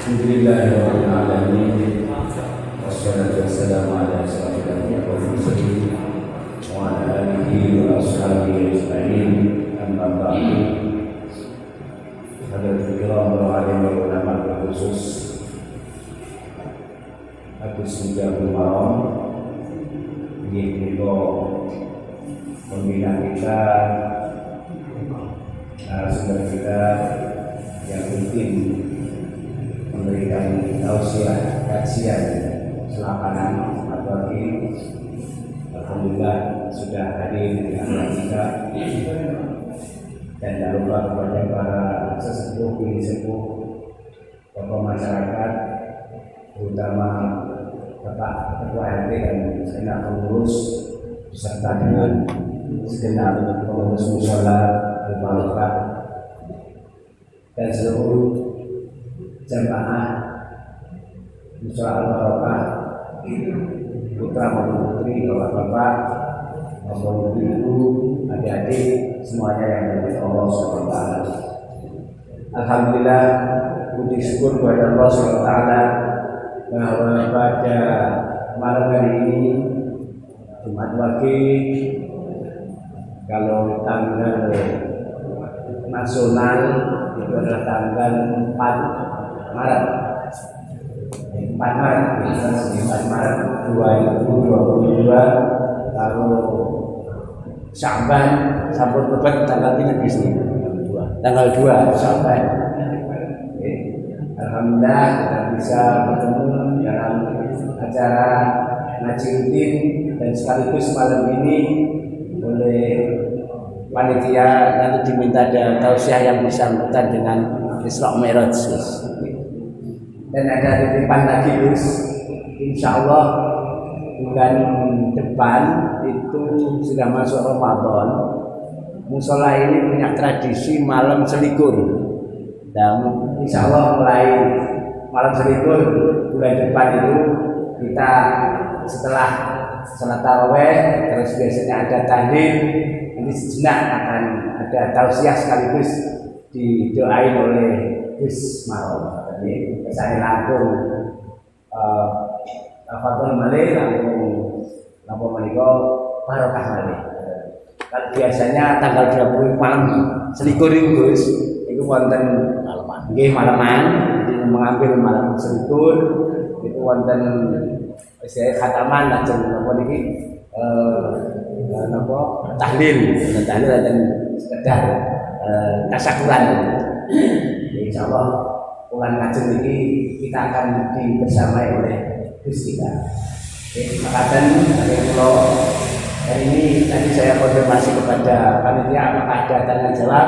Alhamdulillahirabbil alamin. Wassalatu wassalamu ala asyrofil anbiya'i wal mursalin wa ala alihi wa ashabihi ajma'in. Amma ba'du. Hadirin kiram alim wal ulama khusus Agus Mujahul Maram ini pembina kita, narasumber kita yang rutin memberikan tausiah kajian selapanan apalagi alhamdulillah sudah hadir di antara kita, dan jangan lupa kepada para sesepuh bini sepuh tokoh masyarakat, terutama Bapak Ketua RT dan segenap pengurus beserta dengan segenap pengurus mushola al-Barokah dan seluruh jamaah mushola al-Barokah, putra maupun putri, bapak-bapak maupun ibu, adik-adik, semuanya yang dari Allah SWT. Alhamdulillah, puji syukur kepada Allah SWT bahwa pada malam hari ini Jumat Wage, kalau tanggal nasional itu adalah tanggal 4 Maret 4 Maret 2022. Kalau Sya'ban sampun bebat tanggal 3 di sini. Tanggal 2 Sya'ban. Alhamdulillah kita bisa bertemu dalam acara ngaji rutin, dan sekaligus malam ini oleh panitia nanti diminta ada tausiah yang bersangkutan dengan Isra Mi'raj. Dan ada titipan lagi Gus, insya Allah bulan depan itu sudah masuk Ramadan, musola ini punya tradisi malam selikur, dan insya Allah mulai malam selikur bulan depan itu kita setelah salat tarawih terus biasanya ada tahlil, nanti sejenak akan ada tausiah sekaligus didoain oleh Gus Marom. Jadi kesannya langsung Fatul Malik langsung menikah barokah Malik. Kalau biasanya tanggal 20 malam selikur Gus, itu wonten malaman, mengambil malam selikur itu wonten saya khataman lajeng napa niki tahlil dan sekedar tasakuran. Insyaallah bulan lajeng niki kita akan dibersamai oleh Gus kita. Makatan dari pulau hari ini tadi saya konfirmasi kepada panitia apakah ada tanya jawab.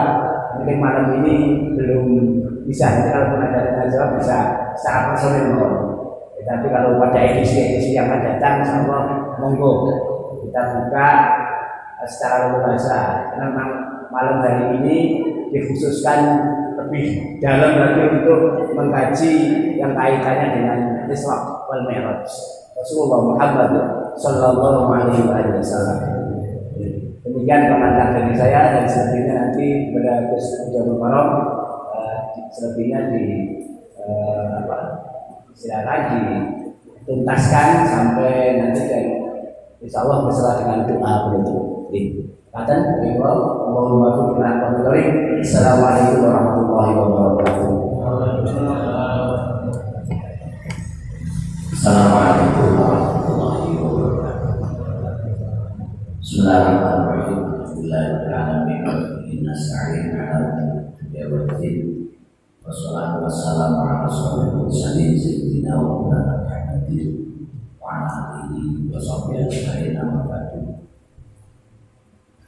Mungkin malam ini belum bisa, nanti kalau ada tanya jawab bisa secara personil. Tapi kalau pada edisi yang akan datang, insyaallah monggo kita buka secara luasa. Karena malam hari ini dikhususkan lebih dalam lagi untuk mengkaji yang kaitannya dengan Isra wal Mi'raj Rasulullah Muhammad sallallahu alaihi wasallam. Demikian komentar dari saya, dan selebihnya nanti pada Gus Mujahul Maram selebihnya silakan dituntaskan sampai nanti, dan insya Allah berserah dengan doa penutup. Katakan, Allahumma fiqna al-Qadri. Assalamualaikum warahmatullahi wabarakatuh. Assalamualaikum warahmatullahi wabarakatuh. Bismillahirrahmanirrahim. Alhamdulillahirabbil alamin. Nasta'inu ala al-huda wassalatu wassalamu ala asyrofil mursalin sayyidina wa maulana Muhammadin wa ala alihi wa sahbihi ajma'in. Amma ba'du.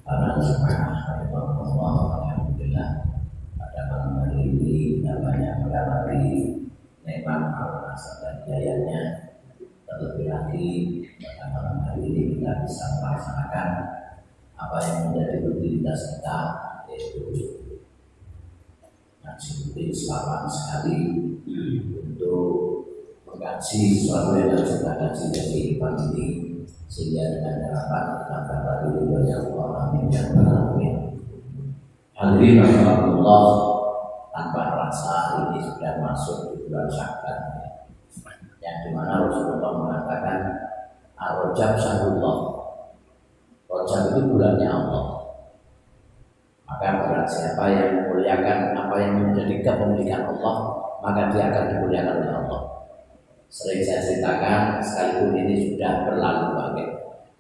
Para jemaah rahimahullah, alhamdulillah pada malam hari ini kita banyak mendapati nikmat Allah dan hidayahnya. Terlebih lagi pada malam hari ini kita bisa melaksanakan apa yang menjadi rutinitas kita, yaitu ngaji rutin selama sekali untuk mengkaji sesuatu yang harus kita kaji dari kehidupan ini, sehingga dengan harapan kita dapat ridhonya Allah. Amin ya rabbal alamin. Hadirin rahimakumullah, tanpa merasa ini sudah masuk di bulan Sya'ban, yang dimana Rasulullah mengatakan Ar-Rajab syahrullah, Rajab itu bulannya Allah. Maka barang siapa yang memuliakan apa yang menjadi kepemilikan Allah, maka dia akan dimuliakan oleh Allah. Sering saya ceritakan, sekalipun ini sudah berlalu banget,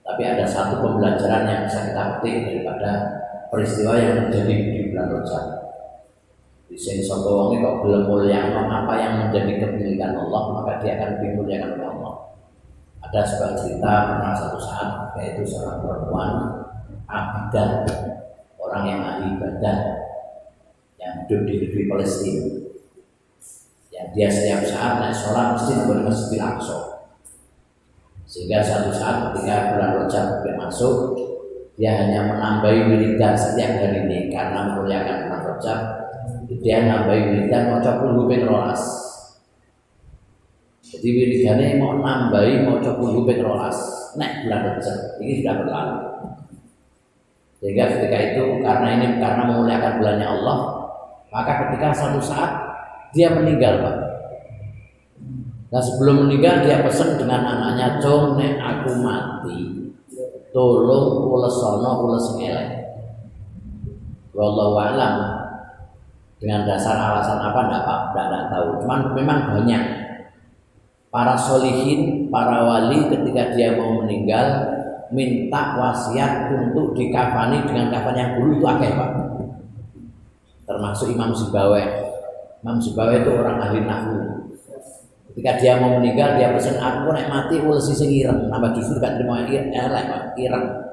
tapi ada satu pembelajaran yang bisa kita petik daripada peristiwa yang terjadi di bulan Rajab. Di sini satu orang kok belum mulia apa yang menjadi kepemilikan Allah, maka dia akan dimuliakan oleh Allah. Ada sebuah cerita pernah satu saat, yaitu seorang perempuan abidah, orang yang ahli ibadah, yang hidup di negeri Palestina, yang dia setiap saat naik sholat mesti ke Masjidil Aqsa. Sehingga satu saat ketika bulan Rajab masuk, dia hanya menambahi wiridan setiap hari ini karena memuliakan bulan Rajab. Dia nambahi wiridan maca 10 ping 12. Jadi wiridannya mau nambahi maca 10 ping 12 nek bulan Rajab ini sudah berlalu. Sehingga ketika itu karena memuliakan bulannya Allah, maka ketika suatu saat dia meninggal, Pak. Nah sebelum meninggal dia pesan dengan anaknya, "Cung nek aku mati, tolong ulesono ules ngelek." Wallahu a'lam. Dengan dasar alasan apa enggak tahu. Cuman memang banyak para solihin, para wali ketika dia mau meninggal minta wasiat untuk dikafani dengan kafan yang dulu itu akeh, Pak. Termasuk Imam Sibaweh. Imam Sibaweh itu orang ahli nahwu. Ketika dia mau meninggal dia pesan, "Aku nek mati ulesi sing ireng." Nambah justru gak terima elek, Pak, ireng.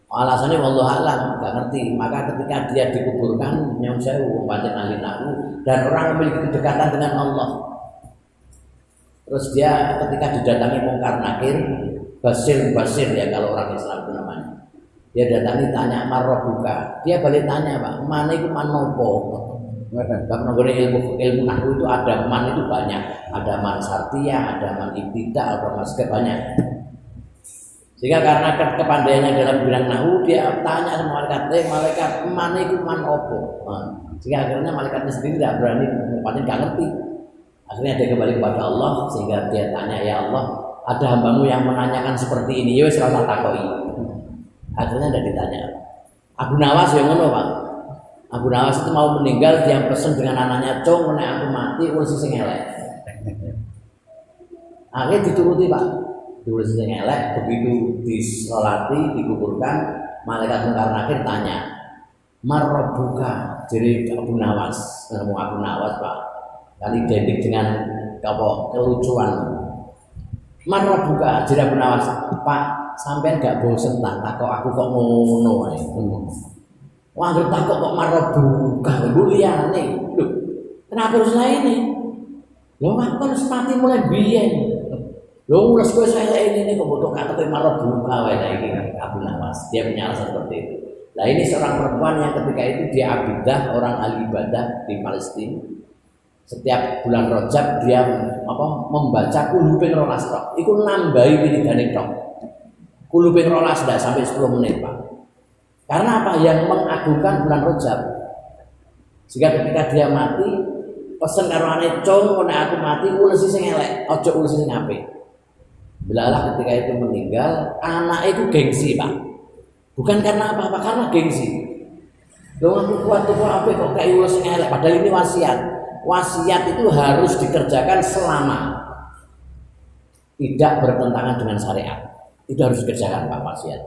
Alasannya wallahu a'lam, enggak ngerti. Maka ketika dia dikuburkan nyong sewu pancen ahli nahwu dan orang memiliki kedekatan dengan Allah. Terus dia ketika didatangi mungkar nakir, basir ya kalau orang Islam itu namanya. Dia datangi tanya marrobuka. Dia balik tanya, Pak, mana itu manopo? Karena ilmu nahwu itu ada man itu banyak. Ada man sartiyah, ada man ibtidah, ada man banyak. Sehingga karena kepandaiannya dalam bidang nahwu, dia tanya sama malaikat, mana itu man opo? Sehingga akhirnya malaikatnya sendiri tidak berani, mungkin nggak ngerti. Akhirnya dia kembali kepada Allah, sehingga dia tanya, "Ya Allah, ada hambamu yang menanyakan seperti ini, ya wis ora takoi." Akhirnya tidak ditanya. Abu Nawas yang ngono, Pak. Abu Nawas itu mau meninggal, dia pesen dengan anaknya, "Cung, nek aku mati urus sing elek." Akhirnya dituruti, Pak. Urus sing elek. Begitu disolati, dikuburkan, malaikat mungkar nakir tanya, "Marrobuka?" Jadi Abu Nawas, ngomong Abu Nawas, Pak. Kali identik dengan kelucuan. Marrobuka, jadi Abu Nawas, "Pak, sampean gak bosen tak takok aku kok ngono ae." Wah, takok kok marrobuka, liyane. Loh, kenapa harus ini? Loh, aku kan mati mulai biyen. Loh, ulas kowe elek ini kok butuh kata marrobuka wae iki Abu Nawas. Dia punya alasan seperti itu. Nah, ini seorang perempuan yang ketika itu dia abidah, orang ahli ibadah di Palestina. Setiap bulan Rajab dia membaca kuluping rolas tok. Iku nambahi wiridane tok. Kuluping rolas ndak sampai 10 menit, Pak. Karena apa? Yang mengagungkan bulan Rajab. Sehingga ketika dia mati, pesen karo anake, "Cung, nek aku mati ulesi sing elek, aja ulesi sing apik." Belalah ketika itu meninggal, anak itu gengsi, Pak. Bukan karena apa-apa, karena gengsi. Loh, aku kuat apik kok kayak ulesi sing elek, padahal ini wasiat. Wasiat itu harus dikerjakan selama tidak bertentangan dengan syariat. Itu harus dikerjakan, Pak, wasiat.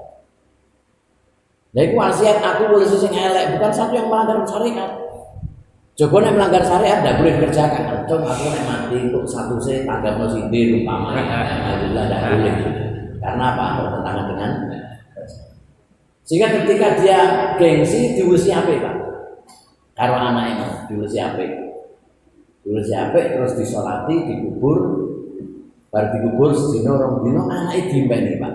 Nah, itu wasiat aku boleh sing elek, bukan satu yang melanggar syariat. Coba nek melanggar syariat tidak boleh dikerjakan. Coba aku nek mati untuk satu se tanggap masjid umpamanya, alhamdulillah tidak boleh. Karena apa? Bertentangan dengan. Sehingga ketika dia gengsi diurusi apa, Pak? Karo anaknya diurusi apa? Diurusi apa? Terus disolati, dikubur. Baru dikubur sedino rong dino anaknya diimbeni, Pak.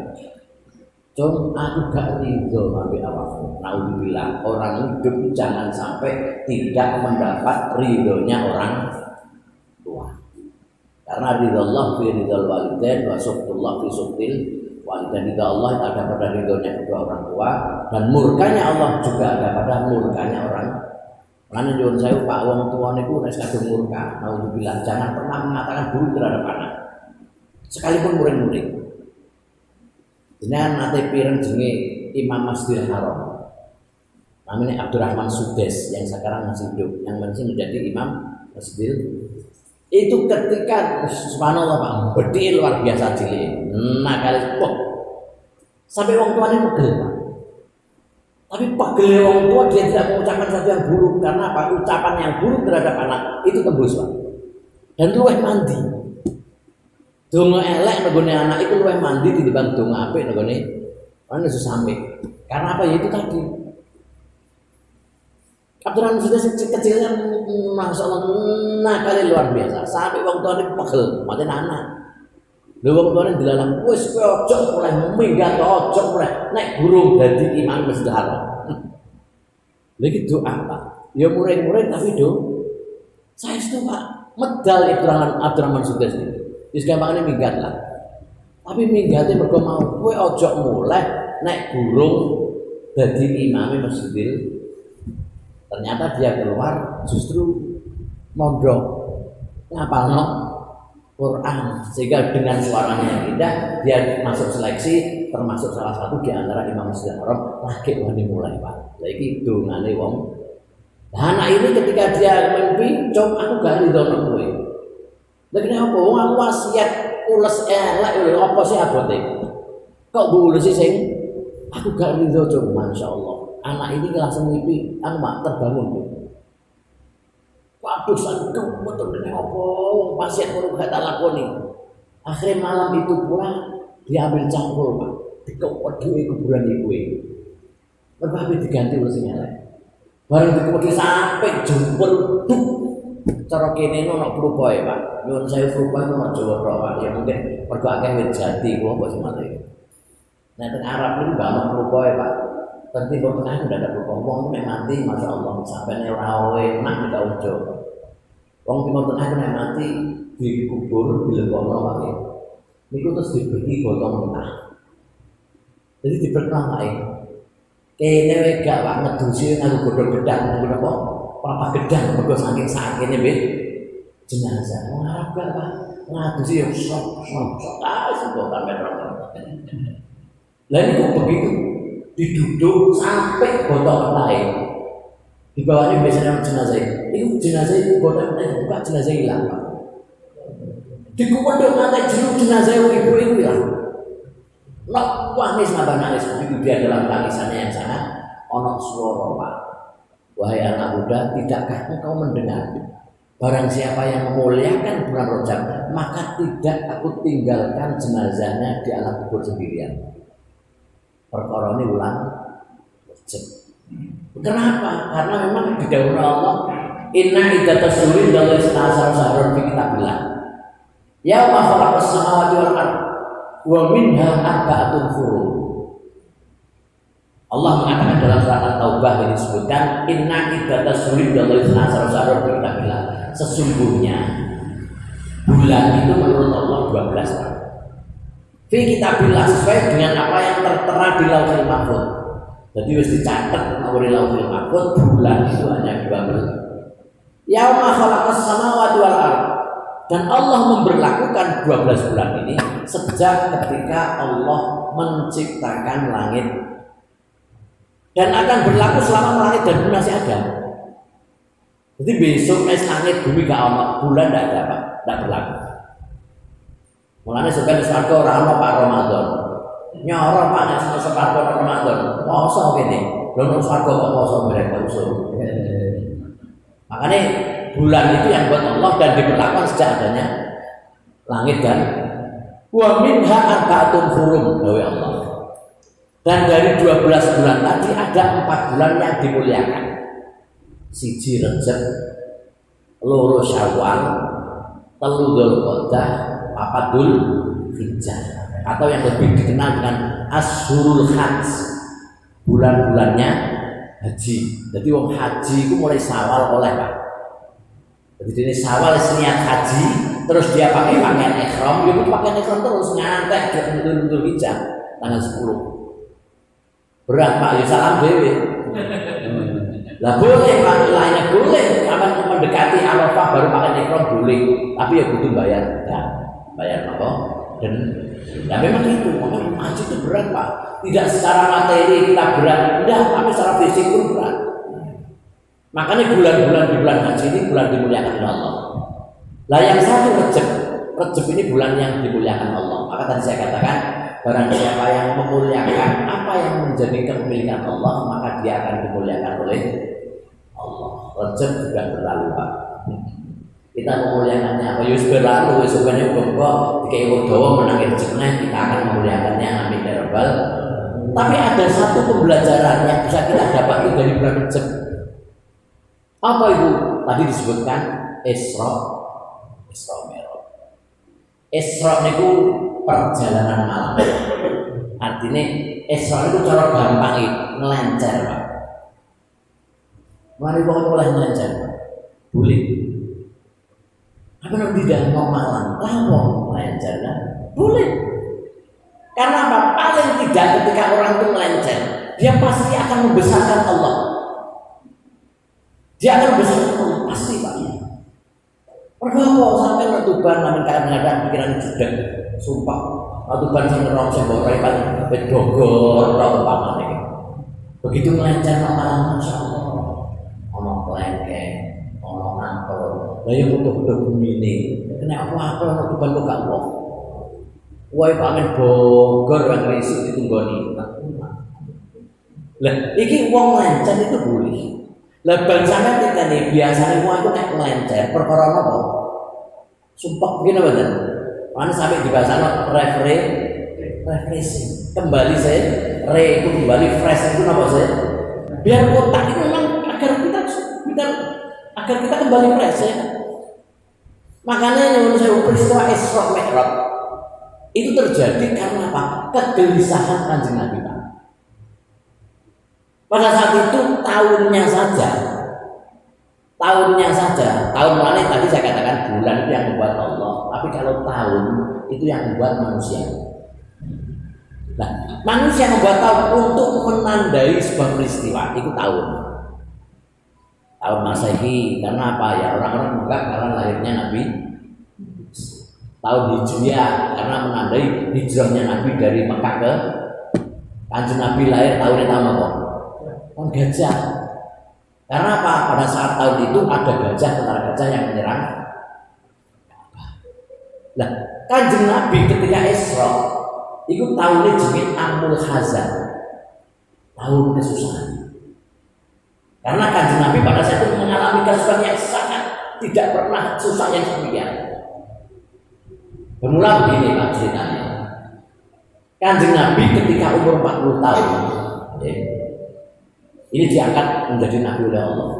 Cung, aku gak ridho ambil awakmu. Naudzubillah, orang hidup jangan sampai tidak mendapat ridhonya orang tua. Karena ridho Allah fi ridho walidain wa suktullah fi suktil walidain. Ridho Allah ada pada ridhonya kedua orang tua, dan murkanya Allah juga ada pada murkanya orang Karena nyuwun saya Pak wong tua niku nek kadung murka, naudzubillah, jangan pernah mengatakan buruk terhadap anak. Sekalipun murid-murid. Jenengan nate pireng jenenge Imam Masjidil Haram. Namanya Abdurrahman Sudes yang sekarang masih hidup, yang masih menjadi Imam Masjidil. Itu ketika subhanallah Pak, bedil luar biasa cilik. Nah kali kok sampai wong tuane pegel Pak. Tapi pegel wong tua dia tidak mengucapkan sesuatu yang buruk karena apa? Ucapan yang buruk terhadap anak itu tembus Pak. Dan luwih mandi. Donga elek nenggone anak itu luwih mandi dibanding donga apik nenggone ana sesame. Karena apa? Ya itu tadi. Abdurrahman sudah kecilnya Masya Allah nakal luar biasa. Sampai wong tuane pegel, mate anak. Lha wong tuane dilarang wis kowe aja oleh minggat aja oleh nek burung dadi imam Masjidil Haram. Lha iki doa Pak. Ya murid-murid tapi saestu Pak. Medal Ibrahim Abdurrahman Sudes iki. Wis gampangane minggat lah. Tapi minggate mergo mau kowe aja muleh nek burung dadi imam Masjidil. Ternyata dia keluar justru mondok ngapalno Quran sehingga dengan suaranya yang indah dia masuk seleksi termasuk salah satu di antara Imam Masjidil Haram lagi wani mulai Pak. Lah iki dongane wong. Nah anak ini ketika dia mimpi, "Cok, aku gak rido nang kowe." Lah kenapa wong aku wasiat ules elek lho apa sih abote? Kok bulus sing aku gak rido Cok, masyaallah. Anak ini langsung mimpi, aku mak terbangun tuh. Waduh, santuk betul ini apa? Pasien baru gak tak lakoni. Akhirnya malam itu pula diambil cangkul Pak. Dikewedhi kuburan ibu ini. Berbagai diganti oleh sinyalnya. Barang dikewedhi sampai jempol duk. Cara kene ono perubahan ya Pak. Nyuwun saya perubahan ono Jawa Pak. Ya mungkin mergo akeh wit jati kok apa semate. Nah, teng Arab ini bangun perubahan Pak. Tentu Timur Tengah sudah ada berkompong, nek mati, masya Allah, sampai rawe, nak tidak ujo. Wong Timur Tengah nek mati dikubur, dilebokno wae. Niku terus diberi botol mentah. Jadi diberkah wae. Kene wae gak Pak ngedusi nganggo godhong gedang, nganggo apa? Papa gedang, mergo saking sakene wis jenazah. Wong Arab gak Pak ngadusi yo sok sampai merah. Lah niku begitu diduduk sampai botol lain di bawahnya biasanya jenazah itu botol lain dibuka jenazah hilang dikubur nanti jenuh jenazah ibu itu hilang nangis itu dia dalam tangisannya yang sangat ono suara Pak. Wahai anak muda, tidakkah engkau mendengar barang siapa yang memuliakan bulan Rajab maka tidak aku tinggalkan jenazahnya di alam kubur sendirian. Perkara ini ulang wajib. Kenapa? Karena memang didhawuhi Allah, inna iddatas syuhuri indallahi isna'asyara syahran fi kitabillah. Yauma khalaqas samawati wal ardh wa minha arba'atun hurum. Allah mengatakan dalam surat At-Taubah ini disebutkan inna iddatas syuhuri indallahi isna'asyara syahran fi kitabillah. Sesungguhnya bulan itu menurut Allah 12 tahun. Fi kitabillah sesuai dengan apa yang tertera di Lauhul Mahfuz. Jadi wis dicatat oleh Lauhul Mahfuz bulan itu hanya 12. Yauma khalaqas samawati wal ardh. Dan Allah memberlakukan 12 bulan ini sejak ketika Allah menciptakan langit. Dan akan berlaku selama langit dan bumi masih ada. Jadi besok langit bumi gak ada, bulan tidak ada Pak, tidak berlaku. Mulane sampeyan swarga ora ana Pak Ramadan. Nyoro Pak nek swarga Ramadan. Poso kene. Lho nek swarga kok poso mereka usul. Makanya bulan itu yang buat Allah dan diberlakukan sejak adanya langit dan wa minha arba'atun hurum dari Allah. Dan dari 12 bulan tadi ada 4 bulan yang dimuliakan. Siji Rajab, loro Syawal, telu Dzulqa'dah, Papadul Hijjah atau yang lebih dikenal dengan Ashurul Hajj, bulan-bulannya haji. Jadi wong haji itu mulai Syawal oleh Pak. Jadi ini Syawal niat haji, terus dia pakai pakaian ihram, dia pun pakaian ihram terus ngantek ke Dzul Hijjah tanggal 10. Berat Pak, ya salam dewe. Lah boleh Pak, lainnya boleh. Kapan mendekati Arafah baru pakai ihram boleh, tapi ya butuh bayar. Ya, bayar apa? Dan ya memang itu, makanya haji itu berat Pak. Tidak secara materi kita berat, tidak, tapi secara fisik pun berat. Makanya bulan-bulan di bulan haji ini bulan dimuliakan oleh Allah. Lah yang satu Rejab ini bulan yang dimuliakan Allah. Maka tadi saya katakan, barang siapa yang memuliakan apa yang menjadi kepemilikan Allah, maka dia akan dimuliakan oleh Allah. Rejab juga berlalu Pak. Kita memuliakannya apa? Yus berlalu, sebenarnya bahwa jika ibu dawa menangin jenah, kita akan memuliakannya. Amin ya rabbal. Tapi ada satu pembelajaran yang bisa kita dapat dari bulan Rejab. Apa itu? Tadi disebutkan Isra Mi'raj. Isra itu perjalanan malam. Artinya Isra itu cara gampang ngelencer Pak. Mari kok boleh ngelencer Pak? Boleh. Apa yang tidak mau malam? Lampau melencer kan? Boleh. Karena apa? Paling tidak ketika orang itu melencer, dia pasti akan membesarkan Allah. Dia akan membesarkan Allah pasti Pak. Perkara sampai letuban namun kadang-kadang pikiran juga sumpah letuban sing ngerong sing mbok repan bedogor ora umpamane. Begitu melencer malam insyaallah ono kelengkeng, ono nampol. Lah ya butuh-butuh bumi ini. Kena apa-apa letuban kok gak apa. Wae pamen Bogor yang risik ditunggoni. Lah iki wong melencer itu boleh. Lah bangsane tekane biasane wong aku nek melencer perkara apa? Sumpah begini betul. Mana sampai di bahasa refreshing. Kembali saya itu kembali fresh itu apa saya? Biar otak itu memang agar kita kembali fresh ya. Makanya menurut saya peristiwa Isra Mi'raj itu terjadi karena apa? Kegelisahan Kanjeng Nabi Pak. Pada saat itu tahun mana tadi saya katakan bulan itu yang membuat Allah, tapi kalau tahun itu yang membuat manusia. Nah, manusia membuat tahun untuk menandai sebuah peristiwa itu tahun Masehi. Karena apa ya? Orang-orang menganggap karena lahirnya Nabi. Tahun Hijriah karena menandai hijrahnya Nabi dari Mekah ke Kanjeng Nabi lahir tahunnya tahun apa? Tahun gajah. Karena apa? Pada saat tahun itu ada tentara gajah yang menyerang. Nah, Kanjeng Nabi ketika Isra itu tahunnya jenenge Amul Hazan, tahun kesusahan. Karena Kanjeng Nabi pada saat itu mengalami kesusahan yang sangat tidak pernah susah yang demikian. Bermula begini Pak ceritanya. Kanjeng Nabi ketika umur 40 tahun, ini diangkat menjadi Nabi oleh Allah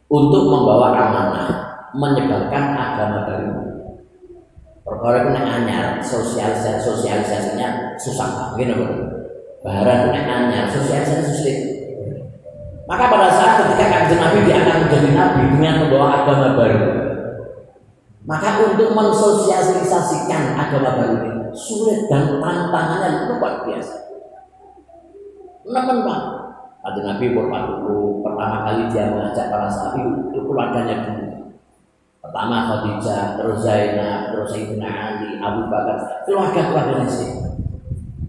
untuk membawa amanah, menyebarkan agama baru. Perkara itu anyar, sosialisasinya susah, begini Pak. Baharan itu anyar, sosialisasi sulit. Maka pada saat ketika Kanjeng Nabi diangkat menjadi Nabi dengan membawa agama baru, maka untuk mensosialisasikan agama baru ini sulit dan tantangannya luar biasa. Namun Pak, Kanjeng Nabi umur 40, pertama kali dia mengajak para sahabat itu keluarganya dulu. Pertama Khadijah, terus Zainab, terus Sayyidina Ali, Abu Bakar, keluarga-keluarganya sih.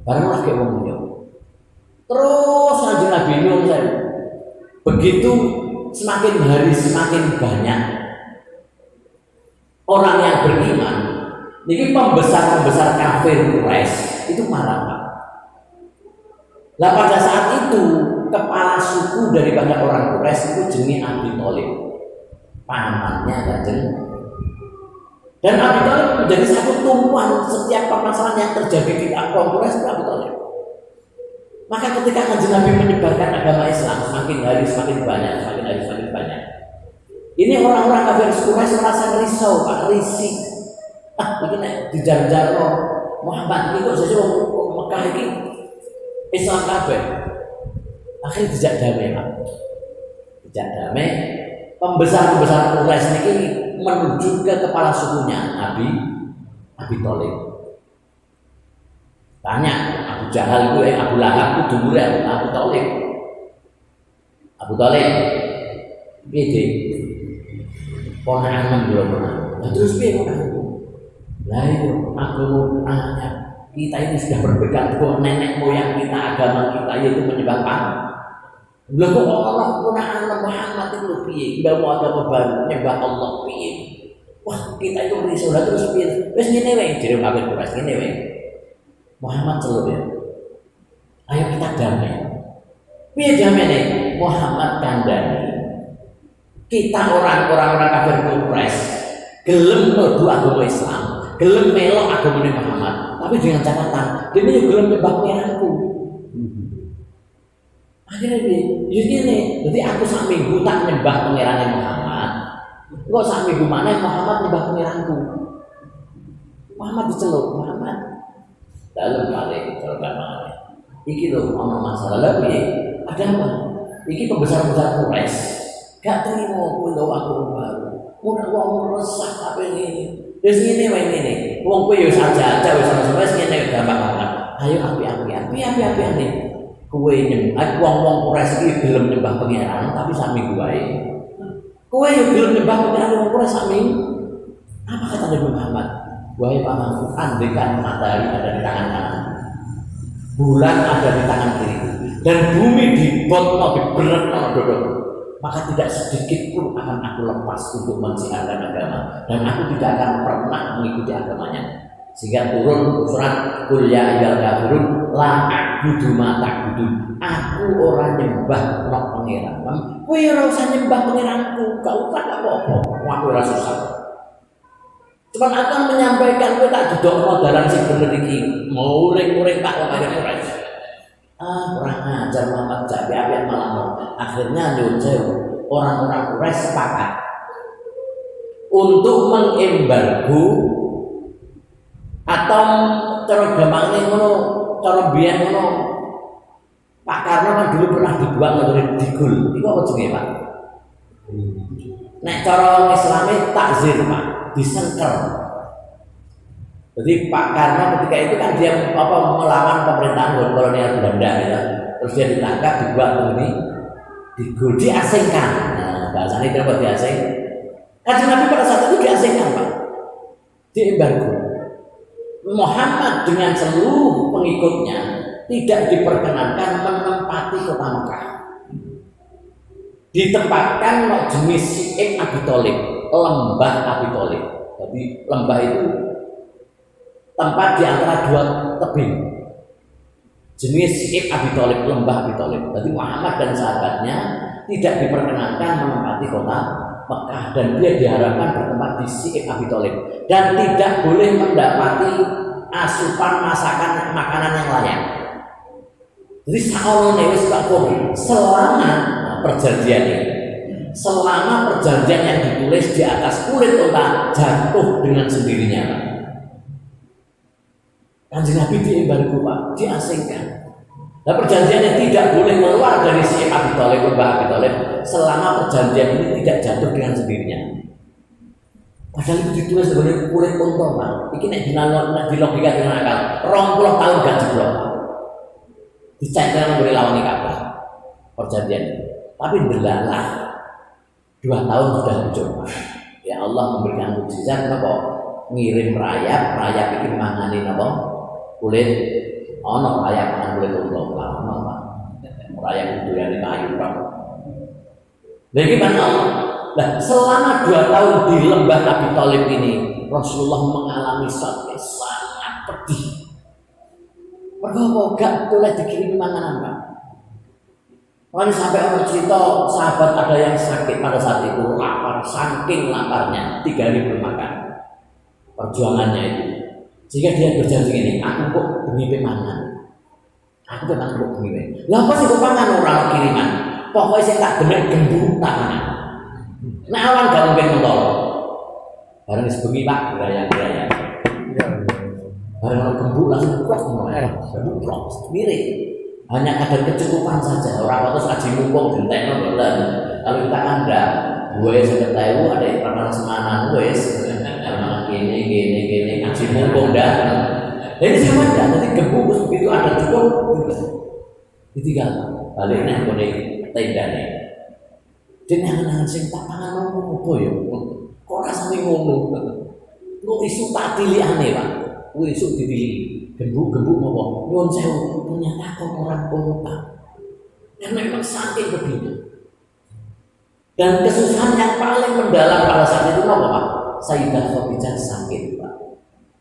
Barang lagi umumnya. Terus Kanjeng Nabi nyuwun saya. Begitu semakin hari semakin banyak orang yang beriman. Ini pembesar kafir Quraisy itu marah Pak. Lah pada saat itu kepala suku daripada orang Quraisy itu jenenge Abi Thalib, pamannya Kanjeng. Dan Abi Thalib menjadi satu tumpuan setiap permasalahan yang terjadi di kaum Quraisy itu Abi Thalib. Maka ketika Kanjeng Nabi menyebarkan agama Islam semakin hari semakin banyak. Ini orang-orang kafir Quraisy merasa risau, Pak, risih. Begini dijar-jar Muhammad ini kok sesuatu Mekah ini Islam kabeh. Akhirnya dijak damai Pak. Dijak damai. Pembesar-pembesar Quraisy ini menuju ke kepala sukunya Abi Thalib. Tanya Abu Jahal itu Abu Lahab itu dulure Abu Thalib. Abu Thalib piye ponakan belum pernah. Nah, terus piye ponakan? Lah itu agama kita ini sudah berpegang teguh nenek moyang kita, agama kita yaitu menyembah patung. Lah kok Allah ponakan Muhammad itu piye? Bawa agama baru menyembah Allah piye? Wah, kita itu risau lah terus piye? Wis ngene wae jere kafir Quraisy ngene wae. Muhammad celuk ya. Ayo kita damai. Piye damai? Muhammad kandhani. Kita orang kafir Quraisy gelem mlebu agama Islam, gelem melok agama Muhammad, tapi dengan catatan dene yo gelem nyembah pangeranku. Akhirnya dia gini, jadi aku sak minggu tak nyembah pangeran Muhammad, kok sak minggu mana Muhammad nyembah pangeranku. Muhammad diceluk, Muhammad dalam balik kalau mana iki lho ono masalah lebih ada apa? Iki pembesar-pembesar Quraisy gak terima kowe lho aku baru. Mun wong resah kabeh ngene. Wis ngene wae ngene. Wong kowe yo saja wis wis ngene gampang banget. Ayo api-apiane. Kowe nyembah wong-wong Quraisy iki gelem nyembah pangeran tapi sak minggu wae. Kowe yo gelem nyembah pangeran wong Quraisy sak minggu. Apa kata Nabi Muhammad? Wahai pamanku, andaikan matahari ada di tangan kanan, bulan ada di tangan kiri, dan bumi dibotno diberetno dodok, maka tidak sedikit pun akan aku lepas untuk mensiarkan agama, dan aku tidak akan pernah mengikuti agamanya. Sehingga turun surat Qul ya ayyuhal kafirun la a'budu ma ta'budun. Aku orang nyembah nok pangeran. Kowe ora usah nyembah pangeranku, gak usah apa-apa. Aku ora susah. Cuman akan menyampaikan kowe tak dudukno dalan sing bener iki. Muring-muring Pak kaya Quraisy. Kurang ajar Muhammad Jabi malam. Akhirnya nyuruh orang-orang Quraisy sepakat untuk mengembargo atau cara gampangnya ngono, cara biyen ngono. Pak Karno kan dulu pernah dibuat oleh Digul. Iku apa jenenge, Pak? Nek cara Islami takzir, Pak, disengker. Jadi Pak Karno ketika itu kan dia melawan pemerintahan kolonial Belanda gitu. Terus dia ditangkap, dibuat begini, Digul, diasingkan. Nah, bahasanya kenapa diasing? Kanjeng Nabi pada saat itu diasingkan, Pak. Diembargo. Muhammad dengan seluruh pengikutnya tidak diperkenankan menempati kota Mekah. Ditempatkan jenis Si'ib Abi Thalib, lembah Abi Thalib. Jadi lembah itu tempat di antara dua tebing. Jenis Si'ib Abi Thalib, lembah Abi Thalib. Jadi Muhammad dan sahabatnya tidak diperkenankan menempati kota Mekah dan dia diharapkan bertempat di Si'ib Abi Thalib dan tidak boleh mendapati asupan masakan makanan yang layak. Jadi saolone wis tak selama perjanjian ini, selama perjanjian yang ditulis di atas kulit unta jatuh dengan sendirinya, Pak. Kanjeng Nabi diembargo, Pak, diasingkan. Nah, perjanjiannya tidak boleh keluar dari Si'ib Abi Thalib, lembah Abi Thalib selama perjanjian ini tidak jatuh dengan sendirinya. Padahal itu ditulis sebagai kulit unta, Pak. Iki nek dilogika dengan akal, 20 tahun gak jeblok. Dicek dengan lawan Ka'bah perjanjian. Tapi delalah 2 tahun sudah hancur, Pak. Ya Allah memberikan mukjizat napa? Ngirim rayap iki mangani napa? Kulit ono rayap mangan kulit unta, ono, Pak. Rayap duriane kayu, Pak. Lha iki Allah. Nah, selama 2 tahun di lembah Abi Thalib ini, Rasulullah mengalami sangat pedih. Mergo gak boleh dikirim makanan, Pak. Kan sampai orang cerita sahabat ada yang sakit pada saat itu, lapar, saking laparnya 3 hari belum makan. Perjuangannya itu. Sehingga dia berjanji ini, aku kok demi pemangan. Aku pemangan kok demi. Lah apa sih kok pangan orang kiriman? Pokoknya saya tak demek gembu tangan. Nah awan gak mungkin mentol. Barang sebengi Pak, geraya-geraya. Barang orang gembuk langsung kuat semua. Mirip. Hanya kadar kecukupan saja. Orang waktu saji mumpung gentek bulan. Kalau kita anda, gue sudah tahu ada yang pernah semanan gue. Karena gini, ngaji mumpung dah. Jadi sama dah. Nanti gembuk begitu ada cukup. Ditinggal. Baliknya boleh tenda nih. Jenengan sing tak pangan apa ya? Kok rasane ngono? Lu isu tak tilikane, Pak. Ku isu dipilih. Gembuk-gembuk apa? Nyuwun sewu, ternyata kok orang kota. Dan memang saking begini. Dan kesusahan yang paling mendalam pada saat itu apa, Pak? Sayyidah Khadijah sakit, Pak.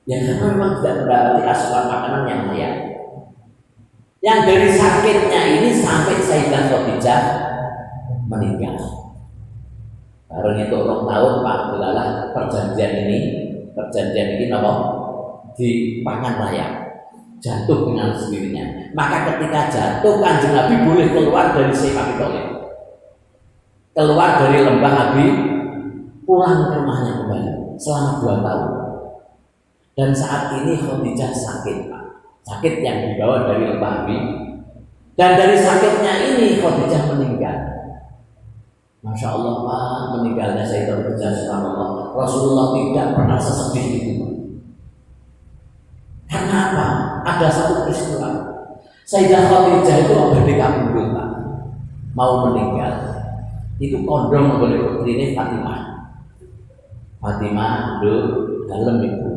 Ya karena memang tidak mendapati asupan makanan yang layak. Yang dari sakitnya ini sampai Sayyidah Khadijah meninggal. Baru itu orang tahun Pak Bilalah perjanjian ini apa? Dipangan layak, jatuh dengan sendirinya. Maka ketika jatuh Kanjeng Nabi boleh keluar dari Syekh Abi Thalib, keluar dari lembah Abi, pulang ke rumahnya kembali selama 2 tahun. Dan saat ini Khadijah sakit, Pak. Sakit yang dibawa dari lembah Abi. Dan dari sakitnya ini Khadijah meninggal. Masya Allah, Pak, meninggalnya Sayyidah Khadijah subhanallah. Rasulullah tidak pernah sesedih itu, Pak. Karena apa? Ada satu peristiwa. Sayyidah Khadijah itu abadi kabudut, Pak. Mau meninggal. Itu kondom boleh putrine Fatimah. Fatimah do dalem ibu.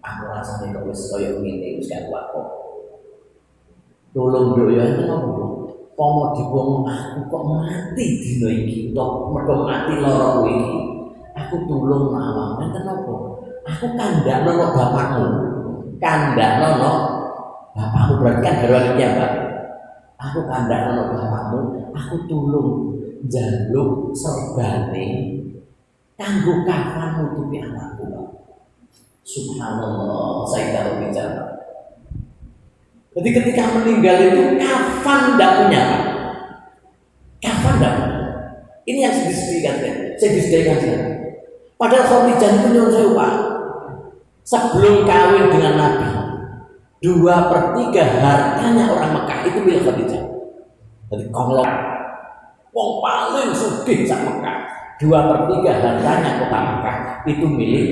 Aku rasane kok wis kaya ngene wis gak kuat kok. Tolong do ya itu nopo. Pomo diwong aku kok mati dina iki tok mergo mati lara iki. Aku tulung mawon enten napa? Aku kandakno bapakmu. Kandakno bapakmu berarti kan garwane iki, Pak. Aku kandakno bapakmu, aku tulung njaluk serbane kanggo kafan nutupi anakku, Pak. Subhanallah, Sayyidah Khadijah. Jadi ketika meninggal itu kafan tidak punya, Pak. Kafan tidak punya. Ini yang sedih-sedihkan saya. Padahal Khadijah itu nyuruh saya, Pak. Sebelum kawin dengan Nabi, 2/3 hartanya orang Mekah itu milik Khadijah. Jadi konglok, wong paling sugih sak Mekah. 2/3 hartanya kota Mekah itu milik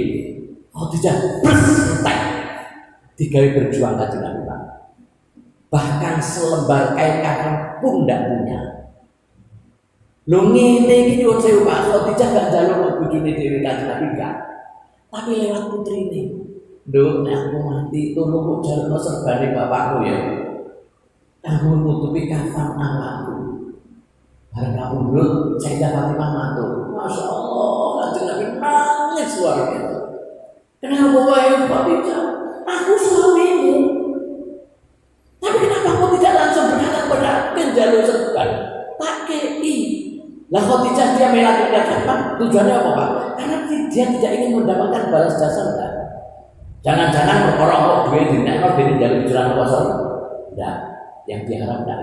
Khadijah. Entek digawe berjuang Kanjeng Nabi, Pak. Bahkan selembar kain kafan pun tidak punya. Lho ngene iki nyuwun sewu, Pak. Khadijah gak njaluk bojone dhewe Kanjeng Nabi enggak. Tapi lewat putrine. Nduk, nek aku mati tolong kok jalukno serbane bapakku ya. Aku nutupi kafan anakku. Bareng kapundhut Sayyidah Fatimah matur. Masya Allah, Kanjeng Nabi nangis luar biasa. Kenapa wae Khadijah? Aku suamimu. Tapi kenapa kau tidak langsung berkata kepada penjalur serban? Tak kei. Lah Khadijah dia melakukan tujuannya apa, Pak? Karena dia tidak ingin mendapatkan balas jasa, enggak. Jangan-jangan perkara kok duwe dinekno dene njaluk juran kosong. Enggak, yang diharap enggak.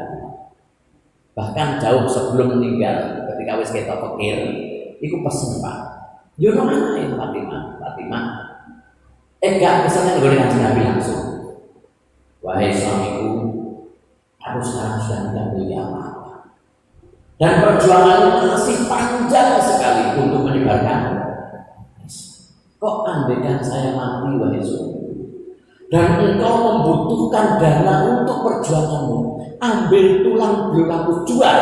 Bahkan jauh sebelum meninggal ketika wis ketok fakir, iku pesen, Pak. Yo nang anake Fatimah. Enggak pesanan ngene Kanjeng Nabi langsung. Wahai suamiku, aku sekarang sudah tidak memiliki apa-apa. Dan perjuangan masih panjang sekali untuk menyebarkan. Kok andaikan saya mati, wahai suamiku, dan engkau membutuhkan dana untuk perjuanganmu, ambil tulang belulangmu jual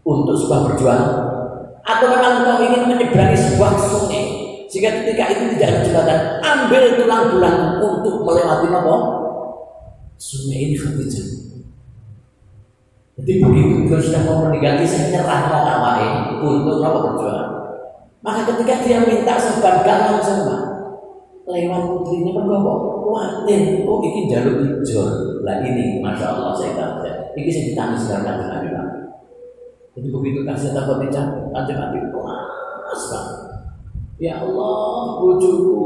untuk sebuah perjuangan. Atau memang engkau ingin menyeberangi sebuah sungai, sehingga ketika itu tidak ada jembatan, ambil tulang belulangmu untuk melewati apa? Sungai ini Khadijah. Jadi begitu dia sudah mau meninggal, saya nyerah awake untuk apa perjuangan. Maka ketika dia minta serban gak langsung, Pak. Lewat putrinya bergobok, kuatin, kok iki jaluk ijol. Lah ini, Masya Allah, saya tahu. Ini saya ditangis dengan Kanjeng Nabi, Pak. Jadi begitu kasih tahu Kanjeng Nabi, puas, Pak. Ya Allah, bojoku,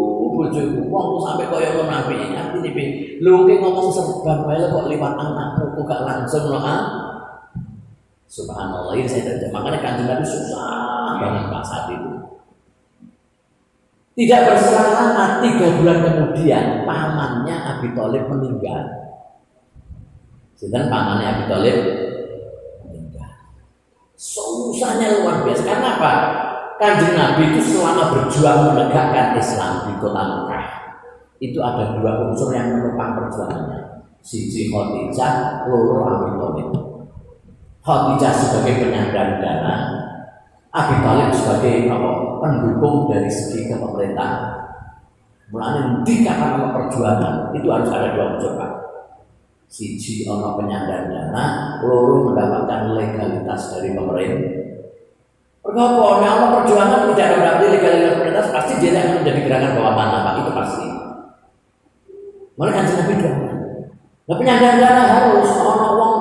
wong sampai kaya ngono apike. Artine piye? Lho ki ngomong serban wae kok liwat anakmu kok gak langsung lho, ah. Subhanallah, ini saya terjemah. Makanya Kanjeng Nabi susah banget Pak saat itu. Tidak berselang lama, 3 bulan kemudian pamannya Abi Thalib meninggal. Sedang pamannya Abi Thalib meninggal. Susahnya luar biasa. Karena apa? Kanjeng Nabi itu selama berjuang menegakkan Islam di kota Mekah, itu ada 2 unsur yang menopang perjuangannya. Siji Khadijah, loro Abi Thalib. Khadijah sebagai penyandang dana, Abi Thalib sebagai pendukung dari segi pemerintahan. Mulanya dikatakan perjuangan itu harus ada dua unsur Pak. Siji ono penyandang dana, loro mendapatkan legalitas dari pemerintah. Perkara ono perjuangan tidak mendapatkan legalitas pemerintah pasti dia akan menjadi gerakan bawah tanah Pak, itu pasti. Mereka kan Nabi doang. Nah penyandang dana harus ono wong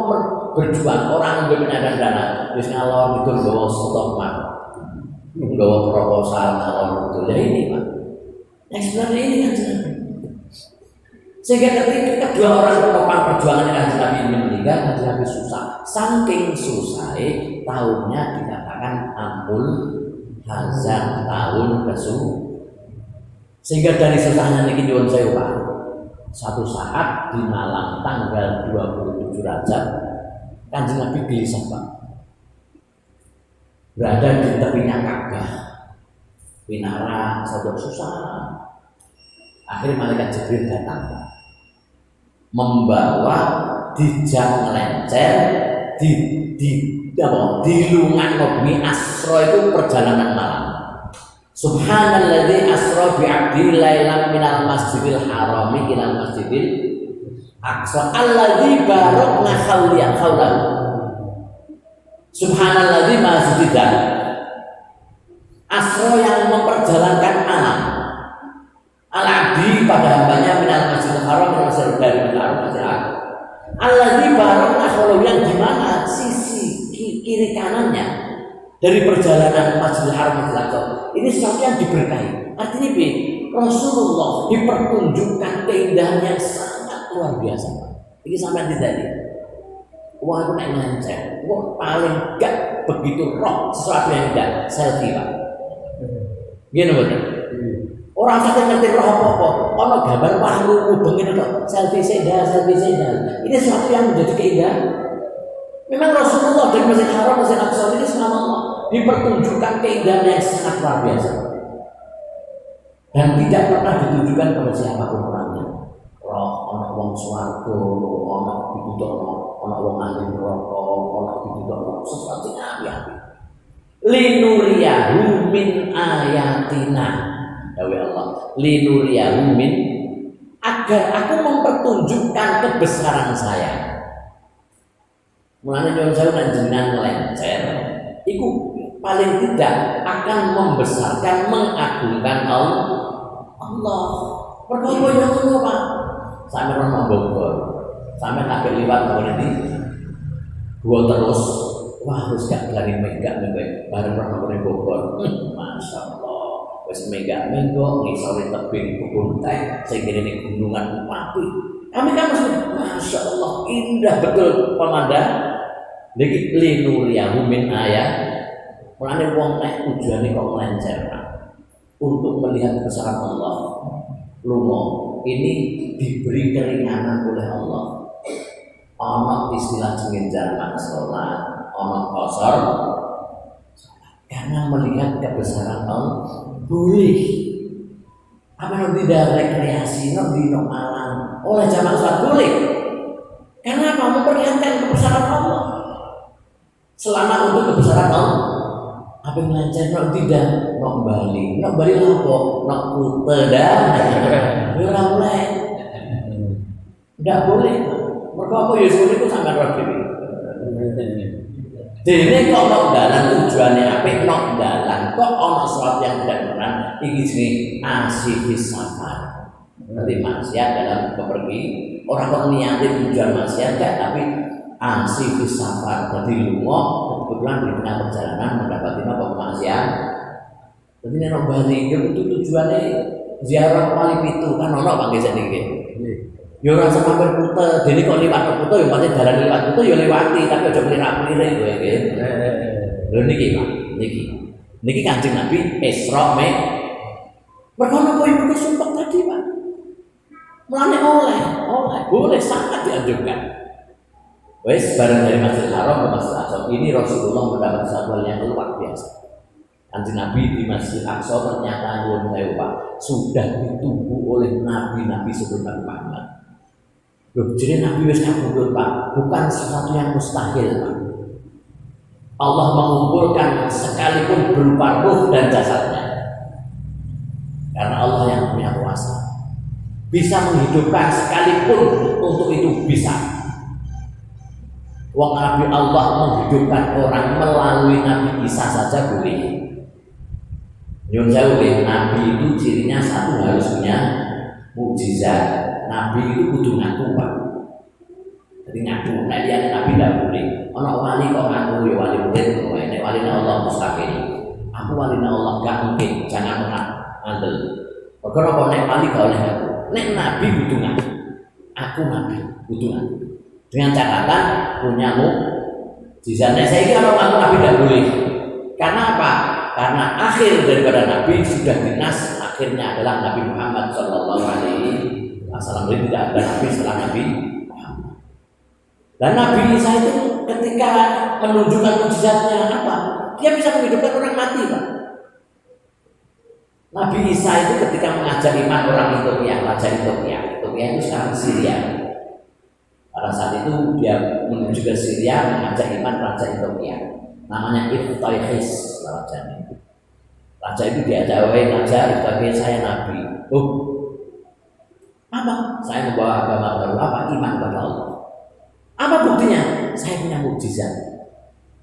berjuang, orang yang penyandang dana, terus ngalor itu bawa stok Pak, bawa proposal ngalor itu, ya ini Pak. Yang sebenarnya ini kan Nabi. Sehingga ketika kedua orang penopang perjuangan yang Nabi ini meninggal, Nabi susah. Saking susah, tahunnya dikatakan Amul Hazan, tahun kesuh. Sehingga dari susahnya ini nyuwun saya Pak. Satu saat di malam tanggal 27 Rajab, Kanjeng Nabi gelisah Pak. Berada di tepinya Ka'bah. Winara saudara susah. Akhirnya malaikat Jibril datang membawa dijak melencer di lungan mobil asro itu perjalanan malam. Subhanalladzi asra bi 'abdi lailan minal masjidil harami ilal masjidil aqsa alladzi barakna haulan. Subhanalladzi masjidan asra yang memperjalankan malam al-abdi pada hambanya minal masjidil haram dari masjidil haram alladzi barakna haulan yang di mana sisi kiri kanannya dari perjalanan Masjidil Haram Masjidil Aqsa ini sesuatu yang diberkahi. Artinya Rasulullah dipertunjukkan keindahan yang sangat luar biasa. Ini sampai tadi. Wah aku naik lancar. Wah paling gak begitu roh sesuatu yang indah. Selfie Pak. Gini betul. Orang sakit ngerti roh apa-apa. Ono gambar wahru begini kok. Selfie seda. Ini sesuatu yang menjadi keindahan. Memang Rasulullah dari Masjidil Haram Masjidil Aqsa ini selama Allah dipertunjukkan keindahan yang sangat luar biasa dan tidak pernah ditunjukkan kepada siapapun orangnya. Roh, ono wong swarga, ono ditutuk ono wong ahli neraka, ono ditutuk sesuatu yang api. Linuriyahu min ayatina. Dawe Allah, linuriyahu min agar aku mempertunjukkan kebesaran saya. Mulanya nyuwun sewu nek jenengan melencer, iku paling tidak akan membesarkan, mengagungkan Allah. Perkara yo ngono Pak. Sampe rono Bogor. Sampe kabeh liwat ngene iki. Gua terus wah wis gak berani megak bareng rono Bogor. Masyaallah. Wis megak-megok ngisore tebing kebun teh sing kene gunungan api. Kami kan Masya Allah indah betul pemandangan. Niki linuriyahu min ayat. Mulane wong nek tujuane kok melencer untuk melihat kebesaran Allah. Lunga ini diberi keringanan oleh Allah. Ana istilah jenenge jamak salat, ana qasar. Karena melihat kebesaran Allah boleh. Apa nanti tidak rekreasi, nanti malam oleh jamak salat boleh. Karena apa? Memperlihatkan kebesaran Allah. Selama untuk kebesaran Allah, apa yang lancar nak tidak nak Bali apa nak Kuta dah, tidak boleh, tidak boleh. Mereka apa Yesus itu sampai rapi. Jadi kok nak dalan tujuannya apa? Nak dalan kok orang sesuatu yang tidak pernah. Ini jenis asifis safar. Nanti maksiat dalam bepergi orang kok niatnya tujuan maksiat tak, tapi asifis safar. Jadi lunga kebetulan di tengah perjalanan mendapati apa kemaksiatan. Jadi nek Bali itu tujuannya ziarah Wali Pitu kan ono Pak Gesa niki. Ya ora sampe Kuta, dene kok liwat Kuta ya pancen dalan liwat Kuta ya liwati tapi aja melirak-lirik kowe nggih. Lho niki Pak, niki Kanjeng Nabi Isra Mi'raj. Perkara apa ibu sumpah tadi Pak? Mulane oleh, boleh sangat dianjurkan. Wes bareng dari Masjidil Haram ke Masjidil Aqsa ini Rasulullah mendapat satu yang luar biasa. Kanjeng Nabi di Masjidil Aqsa ternyata nyuwun sewu Pak sudah ditunggu oleh nabi-nabi sebelum Nabi Muhammad. Loh, jadi Nabi wis kabudut Pak, bukan sesuatu yang mustahil Pak. Allah mengumpulkan sekalipun berupa ruh dan jasadnya. Karena Allah yang punya kuasa, bisa menghidupkan sekalipun untuk itu bisa. Wong Nabi Allah menghidupkan orang melalui Nabi Isa saja boleh. Nyun sewu, Nabi itu cirinya satu harus punya mukjizat. Nabi itu kudu ngaku, Pak. Jadi ngaku, nek dia Nabi tidak boleh. Ono wali kok ngaku ya wali murid, nek wali Allah mustahil. Aku wali Allah gak mungkin, jangan pernah andel. Karena kalau nek wali gak oleh ngaku. Nek Nabi butuh ngaku. Aku Nabi butuh ngaku. Dengan catatan punya mukjizat. Nek saya kira kalau Nabi tidak boleh. Karena apa? Karena akhir daripada Nabi sudah dinas, akhirnya adalah Nabi Muhammad Sallallahu Alaihi Wasallam. Jadi tidak ada Nabi setelah Nabi Muhammad. Dan Nabi Isa itu ketika menunjukkan mukjizatnya apa? Dia bisa menghidupkan orang mati, Pak. Nabi Isa itu ketika mengajak iman orang Ethiopia, raja Ethiopia itu sekarang Syria. Pada saat itu dia menuju ke Syria mengajak iman raja Ethiopia. Namanya Iftayhis rajanya. Raja itu diajak, "Wahai raja Ethiopia, saya nabi." "Oh, apa?" "Saya membawa agama baru." "Apa?" "Iman kepada Allah." "Apa buktinya?" "Saya punya mukjizat."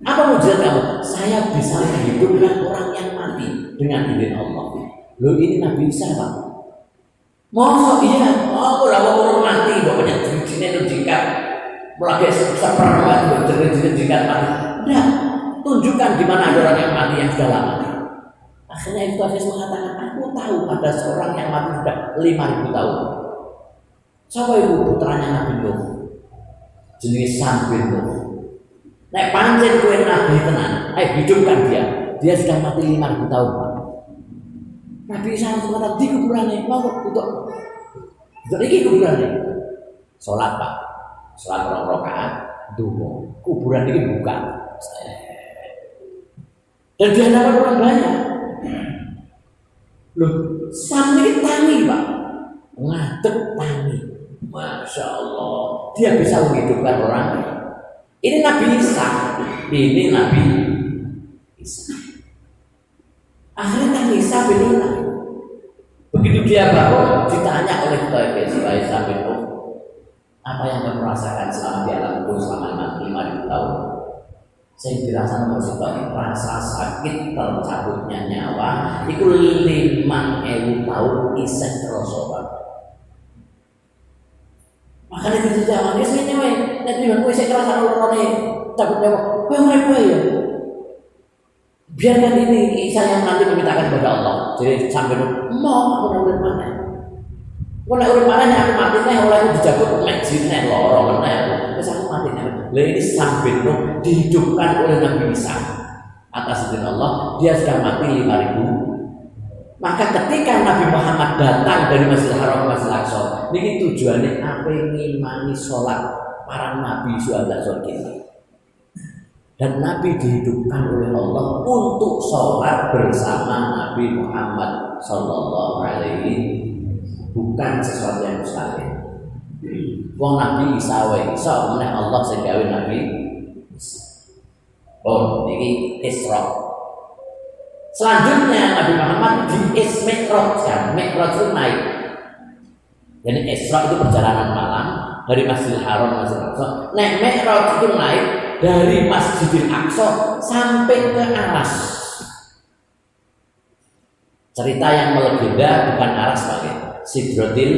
"Apa mukjizat kamu?" "Saya bisa menghidupkan orang yang mati dengan izin Allah." "Loh, ini Nabi Isa, Pak." "Masa iya? Oh, udah mau mati, pokoknya jenisnya itu jika mulai seperempat itu jika mati. Udah, tunjukkan di mana ada orang yang mati yang sudah lama. Akhirnya itu Hafiz mengatakan, "Aku tahu ada seorang yang mati sudah 5.000 tahun." Siapa itu? Putranya Nabi Nuh, jenis Sam bin Nuh. Nek pancen kowe nabi tenan, hidupkan dia. Dia sudah mati 5.000 tahun, Pak. Nabi Isa mengatakan di kuburannya, mau untuk iki kuburannya. Sholat, Pak. Sholat 2 rakaat, dungo. Kuburan ini buka. Dan di hadapan orang banyak. Loh, Sam ini tani, Pak. Ngadeg tani. Masya Allah, dia bisa menghidupkan orang. Ini Nabi Isa. Ini Nabi Isa. Akhirnya Nabi Isa bin Nuh. Begitu dia bangun, ditanya oleh Isa bin Nuh, "Apa yang kamu rasakan selama di alam kubur selama 5.000 tahun?" "Saya dirasakan rasa sakit tercabutnya nyawa. Iku 5.000 tahun isek terasa." Makanya itu jawabannya saya nyawa. Nanti dengan kue saya kerasa orang-orang cabut nyawa. Kue ya. Biarkan ini Isa yang nanti memintakan kepada Allah. Jadi sampai mau aku urip mana? Kalau urip mana aku mati nih, oleh aku dijabut majin nih lorong nih. Terus aku mati nih. Lah ini sampai dihidupkan oleh Nabi Isa atas izin Allah. Dia sudah mati 5.000. Maka ketika Nabi Muhammad datang dari Masjidil Haram ke Masjidil Aqsa, ini tujuannya apa? Ngimani sholat para nabi suada surga. Dan Nabi dihidupkan oleh Allah untuk sholat bersama Nabi Muhammad Sallallahu Alaihi, bukan sesuatu yang mustahil. Wong Nabi Isa wae iso meneh Allah sing gawe Nabi Isa. Oh, niki Isra. Selanjutnya Nabi Muhammad di Mi'raj, kan? Mi'raj itu naik. Jadi Isra itu perjalanan malam dari Masjidil Haram ke Masjidil Aqsa. Nek Mi'raj itu naik dari Masjidil Aqsa sampai ke aras. Cerita yang melegenda bukan aras lagi. Sidratil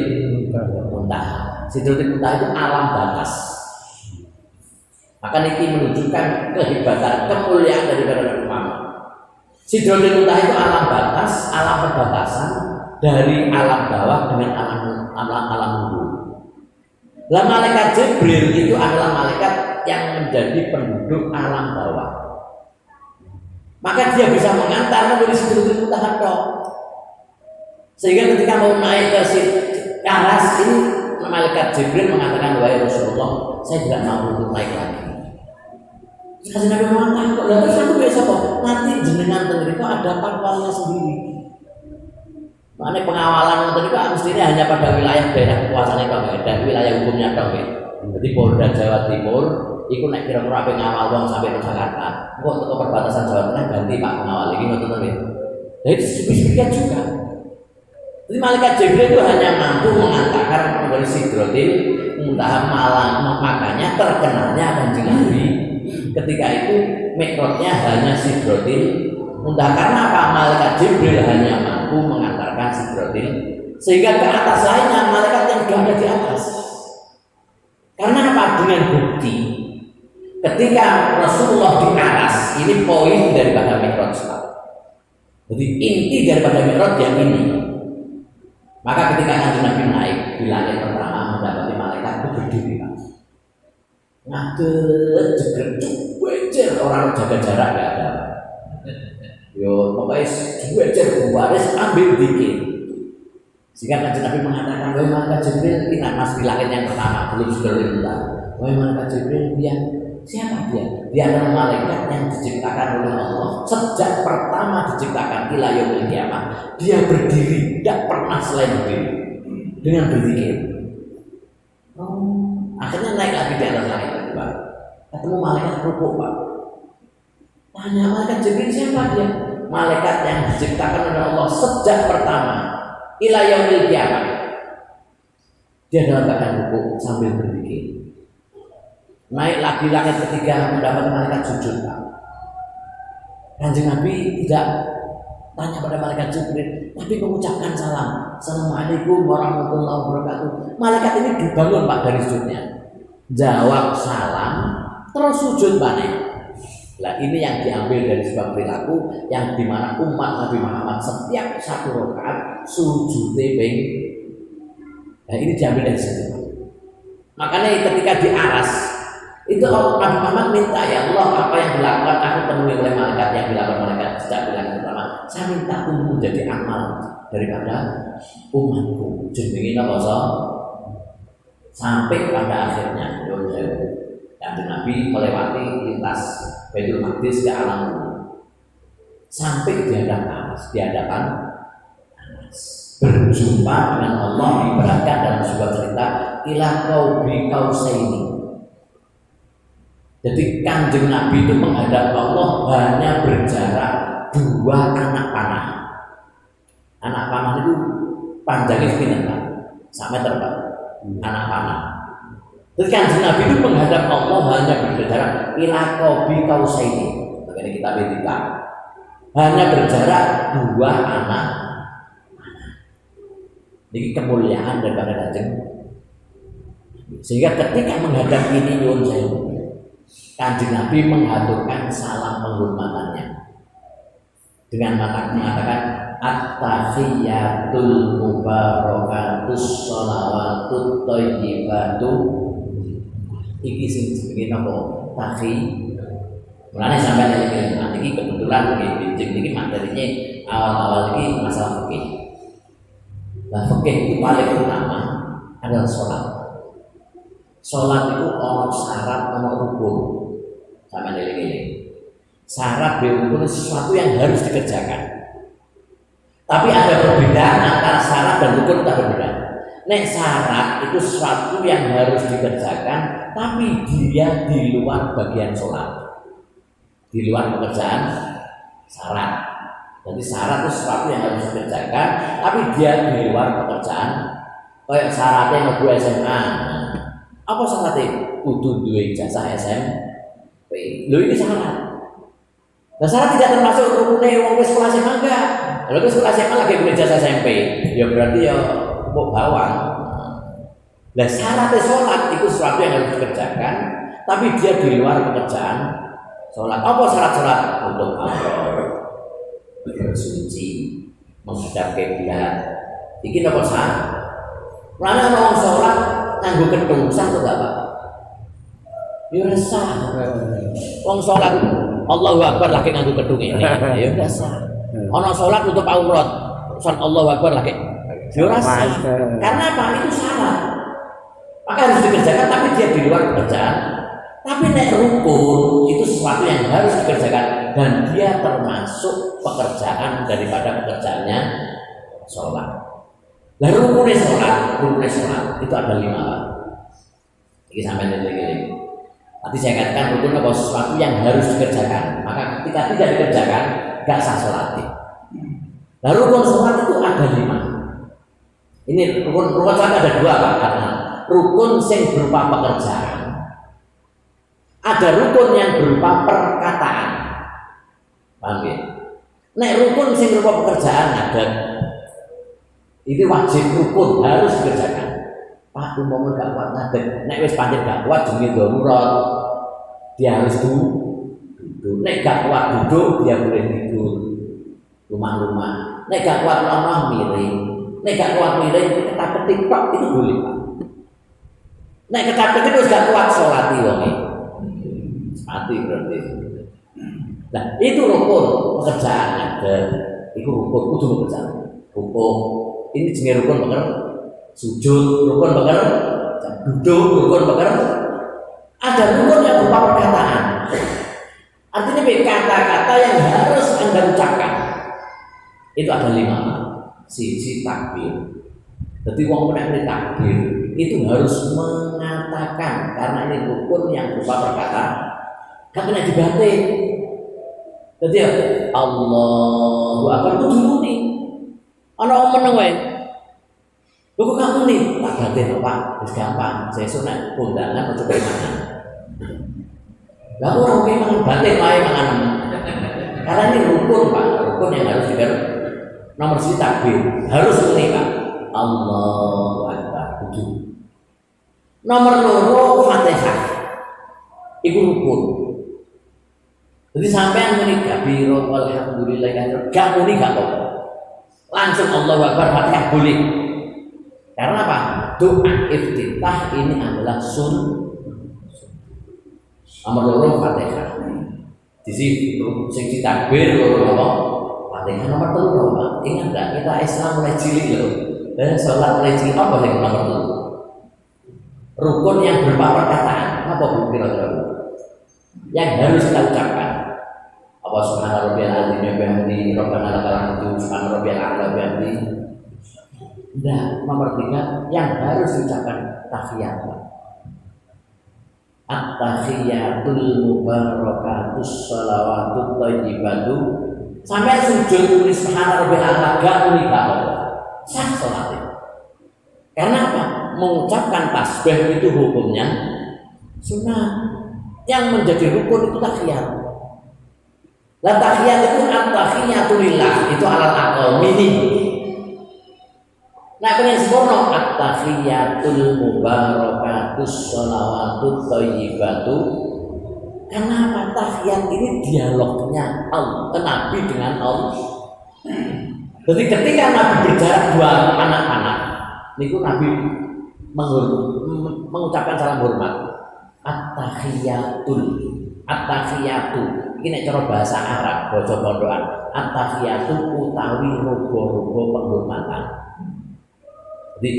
Muntaha. Sidratil Muntaha itu alam batas. Maka ini menunjukkan kehebatan, kemuliaan daripada Nabi Muhammad. Sidratil Muntaha itu alam batas, alam perbatasan dari alam bawah dengan alam nurul. Lah malaikat Jibril itu adalah malaikat yang menjadi penduduk alam bawah. Maka dia bisa mengantar dari Sidratil Muntaha dong. Sehingga ketika mau naik ke aras ini, malaikat Jibril mengatakan, "Wahai Rasulullah, saya tidak mau untuk naik lagi." Kasih Nabi Muhammad kok, lalu aku biasa kok nanti jenengan tadi kok ada pangkalnya sendiri. Makanya pengawalan tadi kok mestinya hanya pada wilayah daerah kekuasaan itu, dan wilayah hukumnya dong ya. Jadi Polda Jawa Timur iku nek kira-kira ape ngawal wong sampai ke Jakarta, kok teko perbatasan Jawa Tengah ganti Pak pengawal iki ngoten to nggih. Nah itu demikian juga. Jadi malaikat Jibril itu hanya mampu mengantarkan kepada Sidratil Muntaha, makanya terkenalnya Kanjeng Nabi ketika itu mikrotnya hanya Sidratil Muntaha. Karena apa? Malaikat Jibril hanya mampu mengantarkan Sidratil, sehingga ke atas lainnya malaikat yang sudah ada di atas. Karena apa? Dengan bukti ketika Rasulullah di atas, ini poin daripada mikrot. Jadi inti daripada mikrot yang ini. Maka ketika Kanjeng Nabi naik di langit pertama mendapati malaikat itu berdiri, Pak. Ngadeg jeger cuwejer, orang jaga jarak enggak ada. Yo pokoknya cuwejer baris ambil dikit. Sehingga Kanjeng Nabi mengatakan, wahai malaikat Jibril, ini masih di langit yang pertama, belum sudah diminta. Wahai malaikat Jibril, dia siapa dia? Dia adalah malaikat yang diciptakan oleh Allah sejak pertama diciptakan ila yaumil qiyamah. Dia berdiri, tidak pernah selain berdiri dengan berzikir. Akhirnya naik lagi di atas langit kedua. Ketemu malaikat rukuk, Pak. Tanya malaikat Jibril, siapa dia? Malaikat yang diciptakan oleh Allah sejak pertama ila yaumil qiyamah. Dia dalam keadaan rukuk sambil berzikir. Naik lagi langit ketiga mendapat malaikat sujud, Pak. Kanjeng Nabi tidak tanya pada malaikat Jibril, tapi mengucapkan salam. Assalamualaikum warahmatullahi wabarakatuh. Malaikat ini dibangun, Pak, dari sujudnya. Jawab salam, terus sujud balik. Nah ini yang diambil dari sebuah perilaku yang dimana umat Nabi Muhammad setiap satu rakaat sujud tebing. Nah ini diambil dari situ. Makanya ketika di aras itu Nabi Muhammad minta, ya Allah, apa yang dilakukan aku temui oleh malaikat yang dilakukan malaikat sejak bilang pertama, saya minta untuk menjadi amal daripada umatku. Jadi apa so? Sampai pada akhirnya Kanjeng Nabi melewati lintas Baitul Maqdis ke alam sampai di hadapan Anas, berjumpa dengan Allah ibaratkan dalam sebuah cerita ila qaubi qausaini. Jadi Kanjeng Nabi itu menghadap Allah hanya berjarak 2 anak panah. Anak panah itu panjangnya sekian, Pak, 1 meter, Pak. Anak panah. Jadi Kanjeng Nabi itu menghadap Allah hanya berjarak ila qaubi qausaini. Begini kita berita. Hanya berjarak 2 anak. Ini kemuliaan daripada Kanjeng. Sehingga ketika menghadap ini nyuwun sewu, Kanjeng Nabi mengaturkan salam penghormatannya dengan mengatakan at-tahiyyatul mubarakatus sholawatut thayyibatu. Iki sing jenenge napa? Tahi. Mulane sampeyan iki kebetulan bincang iki materinya awal-awal iki masalah fikih. Nah, fikih itu paling utama adalah sholat. Sholat itu ono syarat, ono rukun. Sama ini. Syarat rukun sesuatu yang harus dikerjakan. Tapi ada perbedaan antara syarat dan rukun, tak berbeda. Nek syarat itu sesuatu yang harus dikerjakan, tapi dia di luar bagian sholat, di luar pekerjaan syarat. Jadi syarat itu sesuatu yang harus dikerjakan, tapi dia di luar pekerjaan. Kayak syaratnya mau SMA. Apa syaratnya? Kudu duwe ijazah SMP. Lho ini syarat. Nah syarat tidak termasuk rukunnya wong wis sekolah SMA enggak. Kalau sekolah SMA lagi punya ijazah SMP, ya berarti ya mau bawang. Nah syaratnya sholat itu sesuatu yang harus dikerjakan, tapi dia di luar pekerjaan sholat. Apa syarat sholat? Untuk bersuci, menghadap kiblat. Iki apa sah? Mana orang sholat nganggo gedung sah atau enggak, Pak? Ya sah. Wong sholat Allahu Akbar lagi nganggo gedung ini, ya udah sah. Orang sholat untuk aurat, sholat Allahu Akbar lagi, ya sah. Karena apa? Itu syarat. Maka harus dikerjakan, tapi dia di luar pekerjaan. Tapi nek rukun itu sesuatu yang harus dikerjakan dan dia termasuk pekerjaan daripada pekerjaannya sholat. Nah rukunnya sholat itu ada 5. Ini sampai ini. Tadi saya katakan rukun adalah sesuatu yang harus dikerjakan. Maka ketika tidak dikerjakan, gak sah sholat. Nah, rukun sholat itu ada 5. Ini rukun sholat ada 2 Pak, karena rukun yang berupa pekerjaan. Ada rukun yang berupa perkataan. Paham ya? Nek rukun yang berupa pekerjaan ada. Itu wajib rukun harus dikerjakan. Pak umumnya gak kuat ngadeg, nek wis pancen gak kuat jenenge darurat. Dia harus duduk. Nek gak kuat duduk, dia boleh tidur. Rumah-rumah. Nek gak kuat lemah miring. Nek gak kuat miring, ketak-ketik tok itu boleh, Pak. Nek ketak-ketik wis gak kuat salati wonge. Mati berarti. Nah, itu rukun pekerjaan ada. Itu rukun kudu pekerjaan. Rukun ini jenenge rukun bener. Sujud rukun bener. Duduk rukun bener. Ada rukun yang berupa perkataan. Artinya kata-kata yang harus Anda ucapkan. Itu ada 5. Siji takbir. Jadi wong menek takbir itu harus mengatakan karena ini rukun yang berupa perkataan. Kan kena dibatin. Jadi ya Allahu Akbar kudu muni. Ana wong meneng wae. Kok kamu nih tak batin Pak, wis gampang. Sesuk nek kondangan ojo mangan. Lah ora oke mangan batin wae mangan. Karena ini rukun Pak, rukun yang harus diker. Nomor 1 takbir, harus muni Pak. Allahu Akbar kudu. Nomor 2 Fatihah. Iku rukun. Jadi sampean muni kabiro walhamdulillah gak muni gak apa-apa. Langsung Allahu Akbar Fatihah boleh. Karena apa? Doa iftitah ini adalah nomor 2 Fatihah. Di sini sing ditakbir apa? Fatihah nomor 3 Pak. Ingat enggak kita Islam mulai cilik loh. Dan sholat mulai cilik apa yang nomor 3? Rukun yang berupa perkataan. Apa kira-kira? Yang harus kita ucapkan. Apa subhana rabbiyal azim wa bihamdihi rabbana lakal hamdu subhana rabbiyal a'la wa bihamdihi. Nah, nomor 3 yang harus diucapkan tahiyat. At-tahiyatul mubarakatus shalawatut thayyibatu. Sampai sujud tulis subhana rabbiyal a'la gak muni gak apa. Sah salatnya. Karena apa? Mengucapkan tasbih itu hukumnya sunnah. Yang menjadi rukun itu tahiyat. Lah tahiyat itu at-tahiyatulillah itu alal aqal minim. Nah, yang sempurna at-tahiyatul mubarakatus shalawatut thayyibatu. Karena apa? Tahiyat ini dialognya Allah, Nabi dengan Allah. Jadi ketika Nabi berjarak 2 anak-anak, niku Nabi mengucapkan salam hormat. At-tahiyatu. Ini cara bahasa Arab, bahasa pondokan. At-tahiyatu utawi rogo-rogo penghormatan. Jadi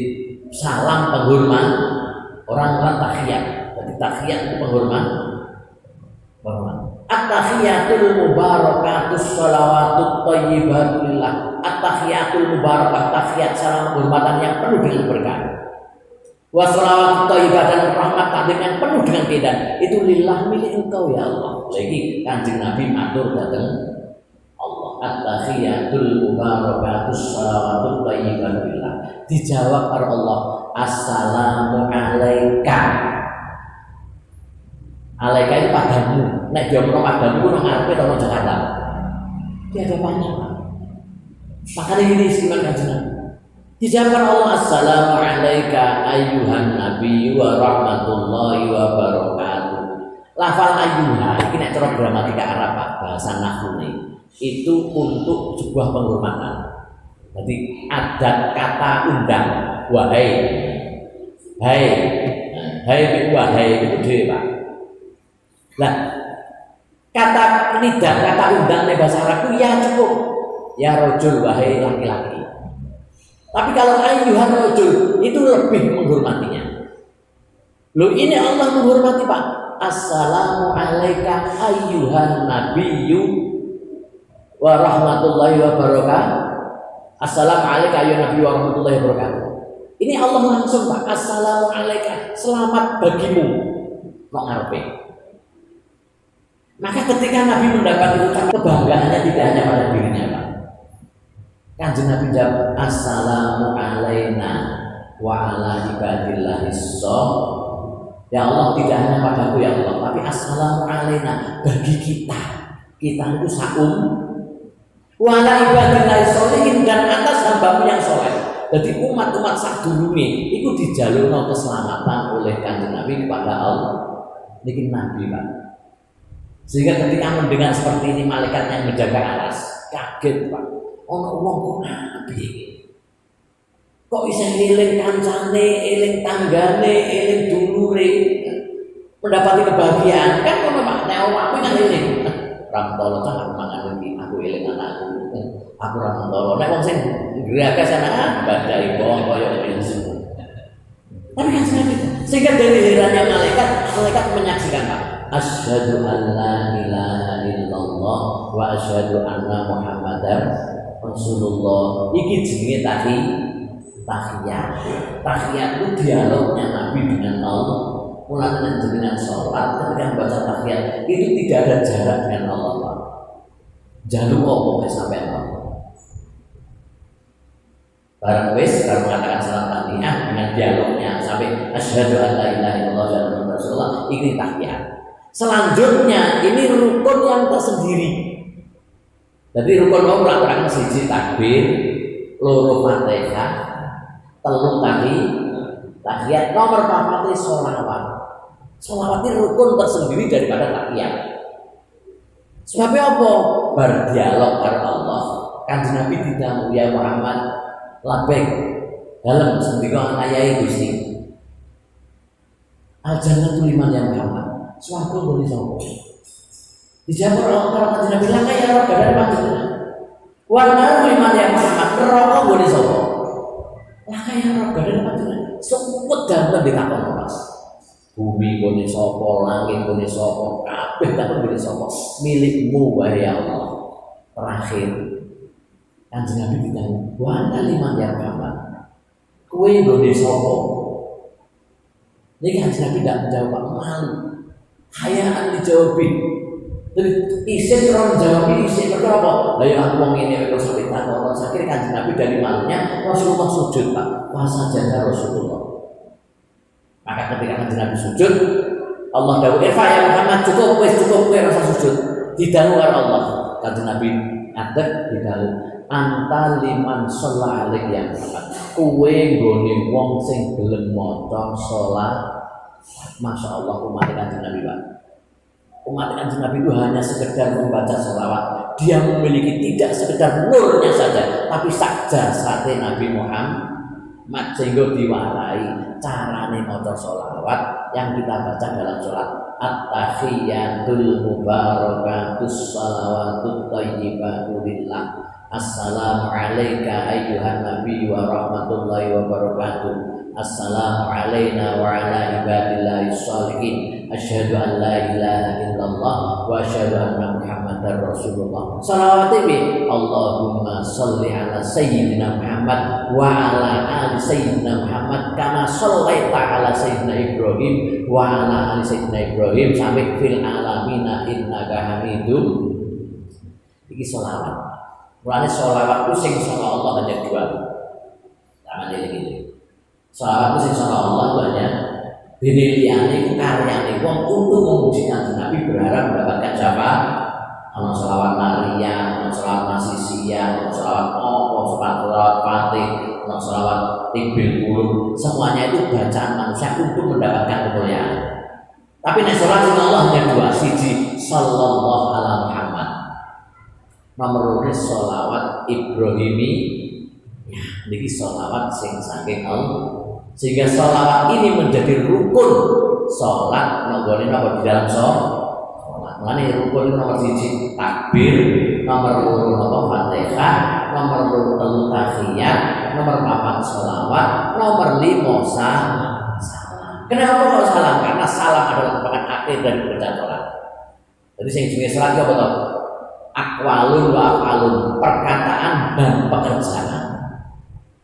salam penghormat orang-orang tahiyat. Jadi tahiyat itu penghormat. At-tahiyatul mubarakatus shalawatut thayyibatulillah. At-tahiyatul mubarakah, tahiyat salam penghormatan yang penuh dengan berkah. Wa shalawatut thayyibat dan rahmat takdim yang penuh dengan keindahan. Itu lillah milik engkau ya Allah. Lagi Kanjeng Nabi matur datang Allah. At-tahiyatul mubarakatus shalawatut thayyibatulillah. Dijawab oleh Allah, assalamu alaika. Alaika itu padamu. Nek dia mau padamu nang ngarepe ta Jakarta. Dia ada banyak. Makanya ini istimewa Kanjeng. Dijawab Allah, assalamu alaika ayyuhan nabiyyu wa rahmatullahi wa barakatuh. Lafal ayyuha iki nek cara gramatika Arab Pak, bahasa nahwu itu untuk sebuah penghormatan. Jadi adat kata undang, wahai, hai, wahai itu dhewe Pak. Nah, kata nida, kata undang di bahasa Arab itu ya cukup, ya rojul wahai laki-laki. Tapi kalau ayyuhan rojul itu lebih menghormatinya. Loh ini Allah menghormati Pak. Assalamu alaika ayyuhan nabiyyu wa rahmatullahi wa barakatuh. Assalamu alaika ayyuhan nabiyyu wa rahmatullahi wa barakatuh. Ini Allah langsung Pak. Assalamu alaika, selamat bagimu. Mau ngarepe. Maka ketika Nabi mendapat ucapan kebanggaannya tidak hanya pada dirinya, Pak. Kanjeng Nabi jawab, assalamu alaina wa ala ibadillahis sholihin. Ya Allah, tidak hanya padaku ya Allah, tapi assalamu alaina bagi kita. Kita itu saum wa ala ibadillahis sholihin, dan atas hamba-Mu yang soleh. Jadi umat-umat sadurunge itu dijalurno keselamatan oleh Kanjeng Nabi kepada Allah. Niki Nabi, Pak. Sehingga ketika mendengar seperti ini, malaikat yang menjaga aras kaget, Pak. Ono wong kok Nabi kok bisa eling kancane, eling tanggane, eling dulure, mendapati kebahagiaan. Kan ono Pak, nek aku kan eling. Ramtolo cah aku mangan iki, aku eling anakku. Aku ramtolo. Nek wong sing gerakas anak badai bong koyo bensin. Tapi kan sehingga dari herannya malaikat menyaksikan, Pak. Asyhadu an la ilaha illallah wa asyhadu anna Muhammadar Rasulullah. Iki jenenge tahiyat. Tahiyat itu dialognya Nabi dengan Allah. Mulanya dengan sholat, ketika membaca tahiyat itu tidak ada jarak dengan Allah, Pak. Jaluk apa sampai Allah. Barang wis baru mengatakan salam tahiyat dengan dialognya sampai asyhadu an la ilaha illallah wa asyhadu anna Rasulullah. Ini tahiyat. Selanjutnya ini rukun yang tersendiri. Jadi rukun mau melakukan siji takbir, loro Fatihah, telu tahiyat, nomor 4 sholawat. Sholawat ini rukun tersendiri daripada tahiyat. Sebabnya apa? Berdialog karo Allah. Kanjeng Nabi didhawuhi ya Muhammad, labbaik dalam sendika ayahe Gusti. Al-jannatu liman ya Muhammad. Swarga boleh sapa? Dijawab orang Kanjeng Nabi laka ya Rabb dari panjenengan. Wa naru liman ya Muhammad. Neraka boleh sapa? Laka ya Rabb dari panjenengan. Semut damel ditakon Mas. Bumi boleh sapa, langit boleh sapa, kabeh takon boleh sapa. Milikmu wae ya Allah. Terakhir Kanjeng Nabi ditanya, "Wa liman ya Muhammad." Kowe nggone sapa? Niki Kanjeng Nabi tidak menjawab, malu. Hayaan dijawab. Jadi isin orang jawab isin berapa apa? Lah ya aku wong ngene terus sampe takon. Akhire Kanjeng Nabi dari malunya Rasulullah sujud, Pak. Puasa jaga Rasulullah. Maka ketika Kanjeng Nabi sujud, Allah dawuh, "Irfa ya Muhammad, cukup kowe rasa sujud." Didhawuh karo Allah. Kanjeng Nabi adek didhawuh, "Anta liman shalla alaik ya Muhammad." Kowe nggone wong sing gelem maca salat. Masya Allah, umat Kanjeng Nabi, Pak. Umat Kanjeng Nabi itu hanya sekedar membaca sholawat. Dia memiliki tidak sekedar nurnya saja, tapi sajasate Nabi Muhammad, sehingga diwarai carane maca sholawat yang kita baca dalam sholat. At-tahiyatul mubarakatus sholawatut thayyibatu lillah. Assalamu alayka ayyuhan nabi wa rahmatullahi wa barakatuh. Assalamu alayna wa ala ibadillahis sholihin. Asyhadu an la ilaha illallah wa asyhadu anna Muhammadar Rasulullah. Shalawat ini Allahumma sholli ala sayyidina Muhammad wa ala ali sayyidina Muhammad kama shallaita ala sayyidina Ibrahim wa ala ali sayyidina Ibrahim sampai fil alamina innaka Hamidum. Iki sholawat. Mulane sholawat itu sing sama Allah hanya dua. Namanya ini. Sholawat itu sing sama Allah itu hanya biniliane itu karyane wong untuk memuji Kanjeng Nabi berharap mendapatkan syafaat. Ana sholawat Maria, ana sholawat Nasisia, ana sholawat sholawat Fatih, ana sholawat Tibil Qulub. Semuanya itu bacaan manusia untuk mendapatkan kemuliaan. Tapi nek sholawat Allah hanya dua, siji sallallahu ala Muhammad. Nomor 2 sholawat Ibrahimi. Ya, niki sholawat sing saking Allah. Sehingga sholawat ini menjadi rukun sholat. Nggone napa di dalam sholat. Mulane rukun nomor 1 takbir, nomor 2 napa Fatihah, nomor 3 tahiyat, nomor 4 sholawat, nomor 5 salam. Kenapa kok salam? Karena salam adalah merupakan akhir dari bacaan sholat. Jadi sing jenenge salat apa to? Aqwalun wa af'alun, perkataan dan pekerjaan.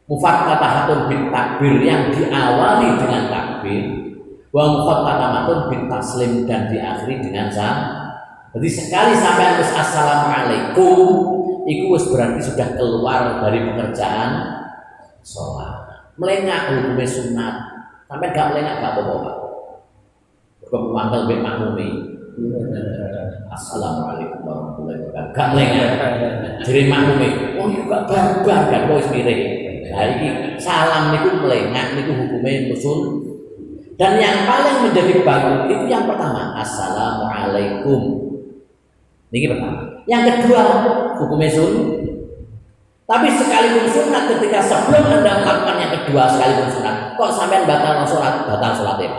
Mufattatahatun bin takbir, yang diawali dengan takbir, wa mufattatahatun bin taslim, dan diakhiri dengan salam. Jadi sekali sampai wis assalamualaikum, itu wis berarti sudah keluar dari pekerjaan sholat. Melengak hukumnya sunat, sampai gak melengak gak apa-apa. Kau memanggil bek makmumi. Assalamualaikum warahmatullahi wabarakatuh. Gak melengak. Jadi makmumi, oh juga barbar gak kau mirip. Nah ini salam niku melengak niku hukumnya musul. Dan yang paling menjadi bagus itu yang pertama, assalamualaikum. Ini pertama. Yang kedua, hukumnya sun. Tapi sekalipun sunat ketika sebelum Anda melakukan yang kedua sekalipun sunat, kok sampai batal sholatnya?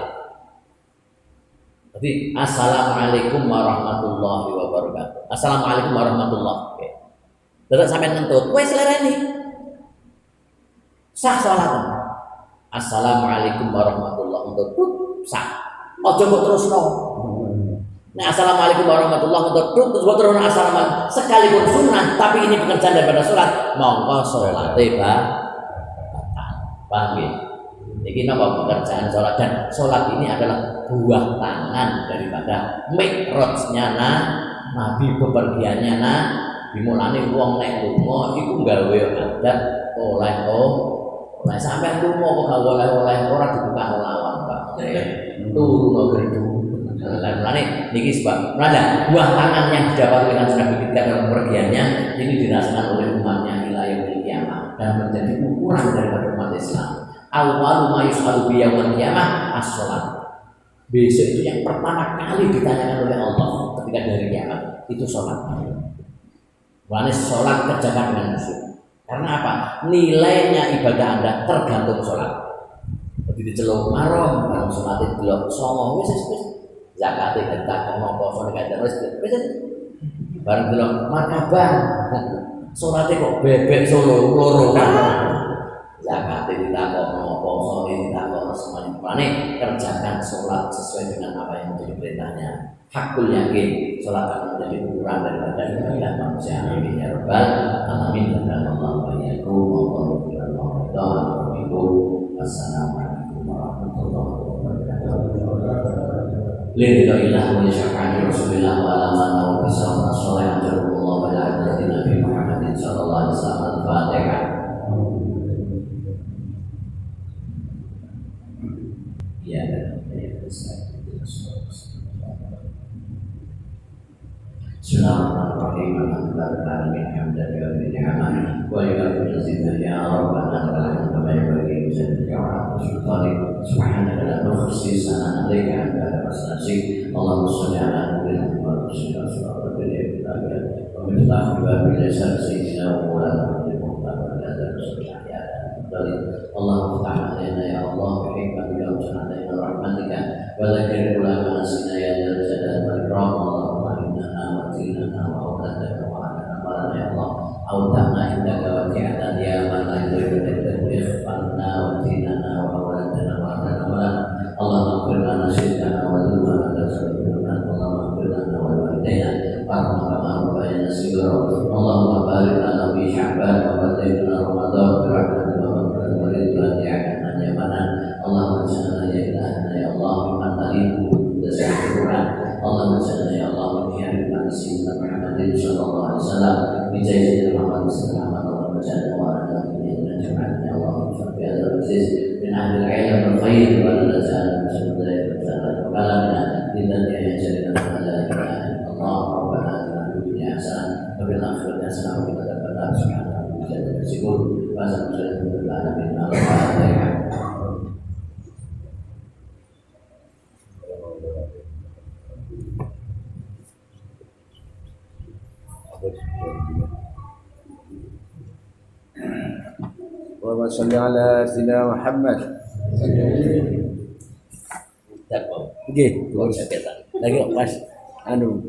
Jadi assalamualaikum warahmatullahi wabarakatuh. Assalamualaikum warahmatullahi. Oke. Terus sampai ngentut, wes lereni. Sah sholat. Assalamualaikum warahmatullahi wabarakatuh. Sah. Ojo kok terus no. Nah, assalamualaikum warahmatullahi wabarakatuh. Terus terus assalamualaikum. Sekalipun sunat, tapi ini pekerjaan daripada sholat. Monggo sholat batal. Paham ya? Ini nama pekerjaan sholat, dan sholat ini adalah buah tangan daripada mikrotnya Nabi bepergiannya dimulai wong nek lunga iku gawe adat oleh sampai lunga kok gak oleh ora dibuka lawan Pak. Turun gerdu. Mulane niki sebab buah tangan yang didapat dengan Nabi ketika dalam bepergiannya ini dirasakan oleh umatnya ila yaumil kiamah dan menjadi ukuran daripada umat Islam. Awwalu ma yus'alu bi yaumil kiamah as-shalat. Besok itu yang pertama kali ditanyakan oleh Allah ketika dari kiamat itu sholat. Mulane sholat kerjakan dengan khusyuk. Karena apa? Nilainya ibadah Anda tergantung sholat. Jadi diceluk marom, kalau sholat itu belum songo, wis zakat itu tak mau poso nek ada wis bareng delok marhaban. Sholatnya kok bebek solo loro. Zakat itu tak mau poso itu tak mau semuanya. Mulane kerjakan sholat sesuai dengan apa yang menjadi perintahnya. Hakul yakin sholat akan menjadi ukuran daripada ibadah manusia. Amin ya rabbal alamin. Assalamualaikum warahmatullahi wabarakatuh. Lillahi wa syafa'ati Rasulillah wa alamana wa bisawna sholat jarumullah wa la'adati Nabi Muhammadin sallallahu alaihi wasallam. Al-Fatihah. Ya, Bismillahirrahmanirrahim. Alhamdulillahirabbil alamin. Wa yu'affiru zikra ya rabbana wa kama yanbaghi li sultanik. Subhanaka la nuhsi sana'an 'alaika anta al-asnasik. Allahumma shalli 'ala Muhammadin wa sallallahu alaihi wa sallam. Wa min ta'ala bi sayyidina wa maulana Muhammad Allahumma ta'ala alaina ya Allah bi hikmati wa alaina rahmatika wa dzakir ulama asina ya jalal wal ikram. Allahumma innana wa tinana wa auladana wa amalana ya Allah autana indaka wa ti'atan ya man la yudhiru ikhfanna wa tinana wa auladana wa amalana. Allahumma ighfir lana syirkana wa dhunubana wa sayyidina. Allahumma ighfir lana wa walidayna warhamna kama rabbayana shighra. Allahumma barik lana fi sya'ban wa ballighna ramadan bi rahmatika wa Allahumma salli ya ilahana ya Allah mimman talibu dasar Allahumma salli ya Allah bi hadhihi al-sinna Muhammadin sallallahu alaihi wasallam bi jayyidil Muhammad sallallahu alaihi wasallam wa ala alihi wa jama'ati ya Allah subhanahu wa ta'ala min ahli al-ilm wal khair wa la ta'ala sallallahu alaihi wasallam wa kalamina lillahi ya jalil ala Allah rabbana atina fid dunya hasanah wa fil akhirati hasanah wa qina adzabannar subhanallahi wa bihamdihi wa sallallahu alaihi wa sallam. Allahumma shalli ala sayyidina Muhammad. Nggih, lagi pas anu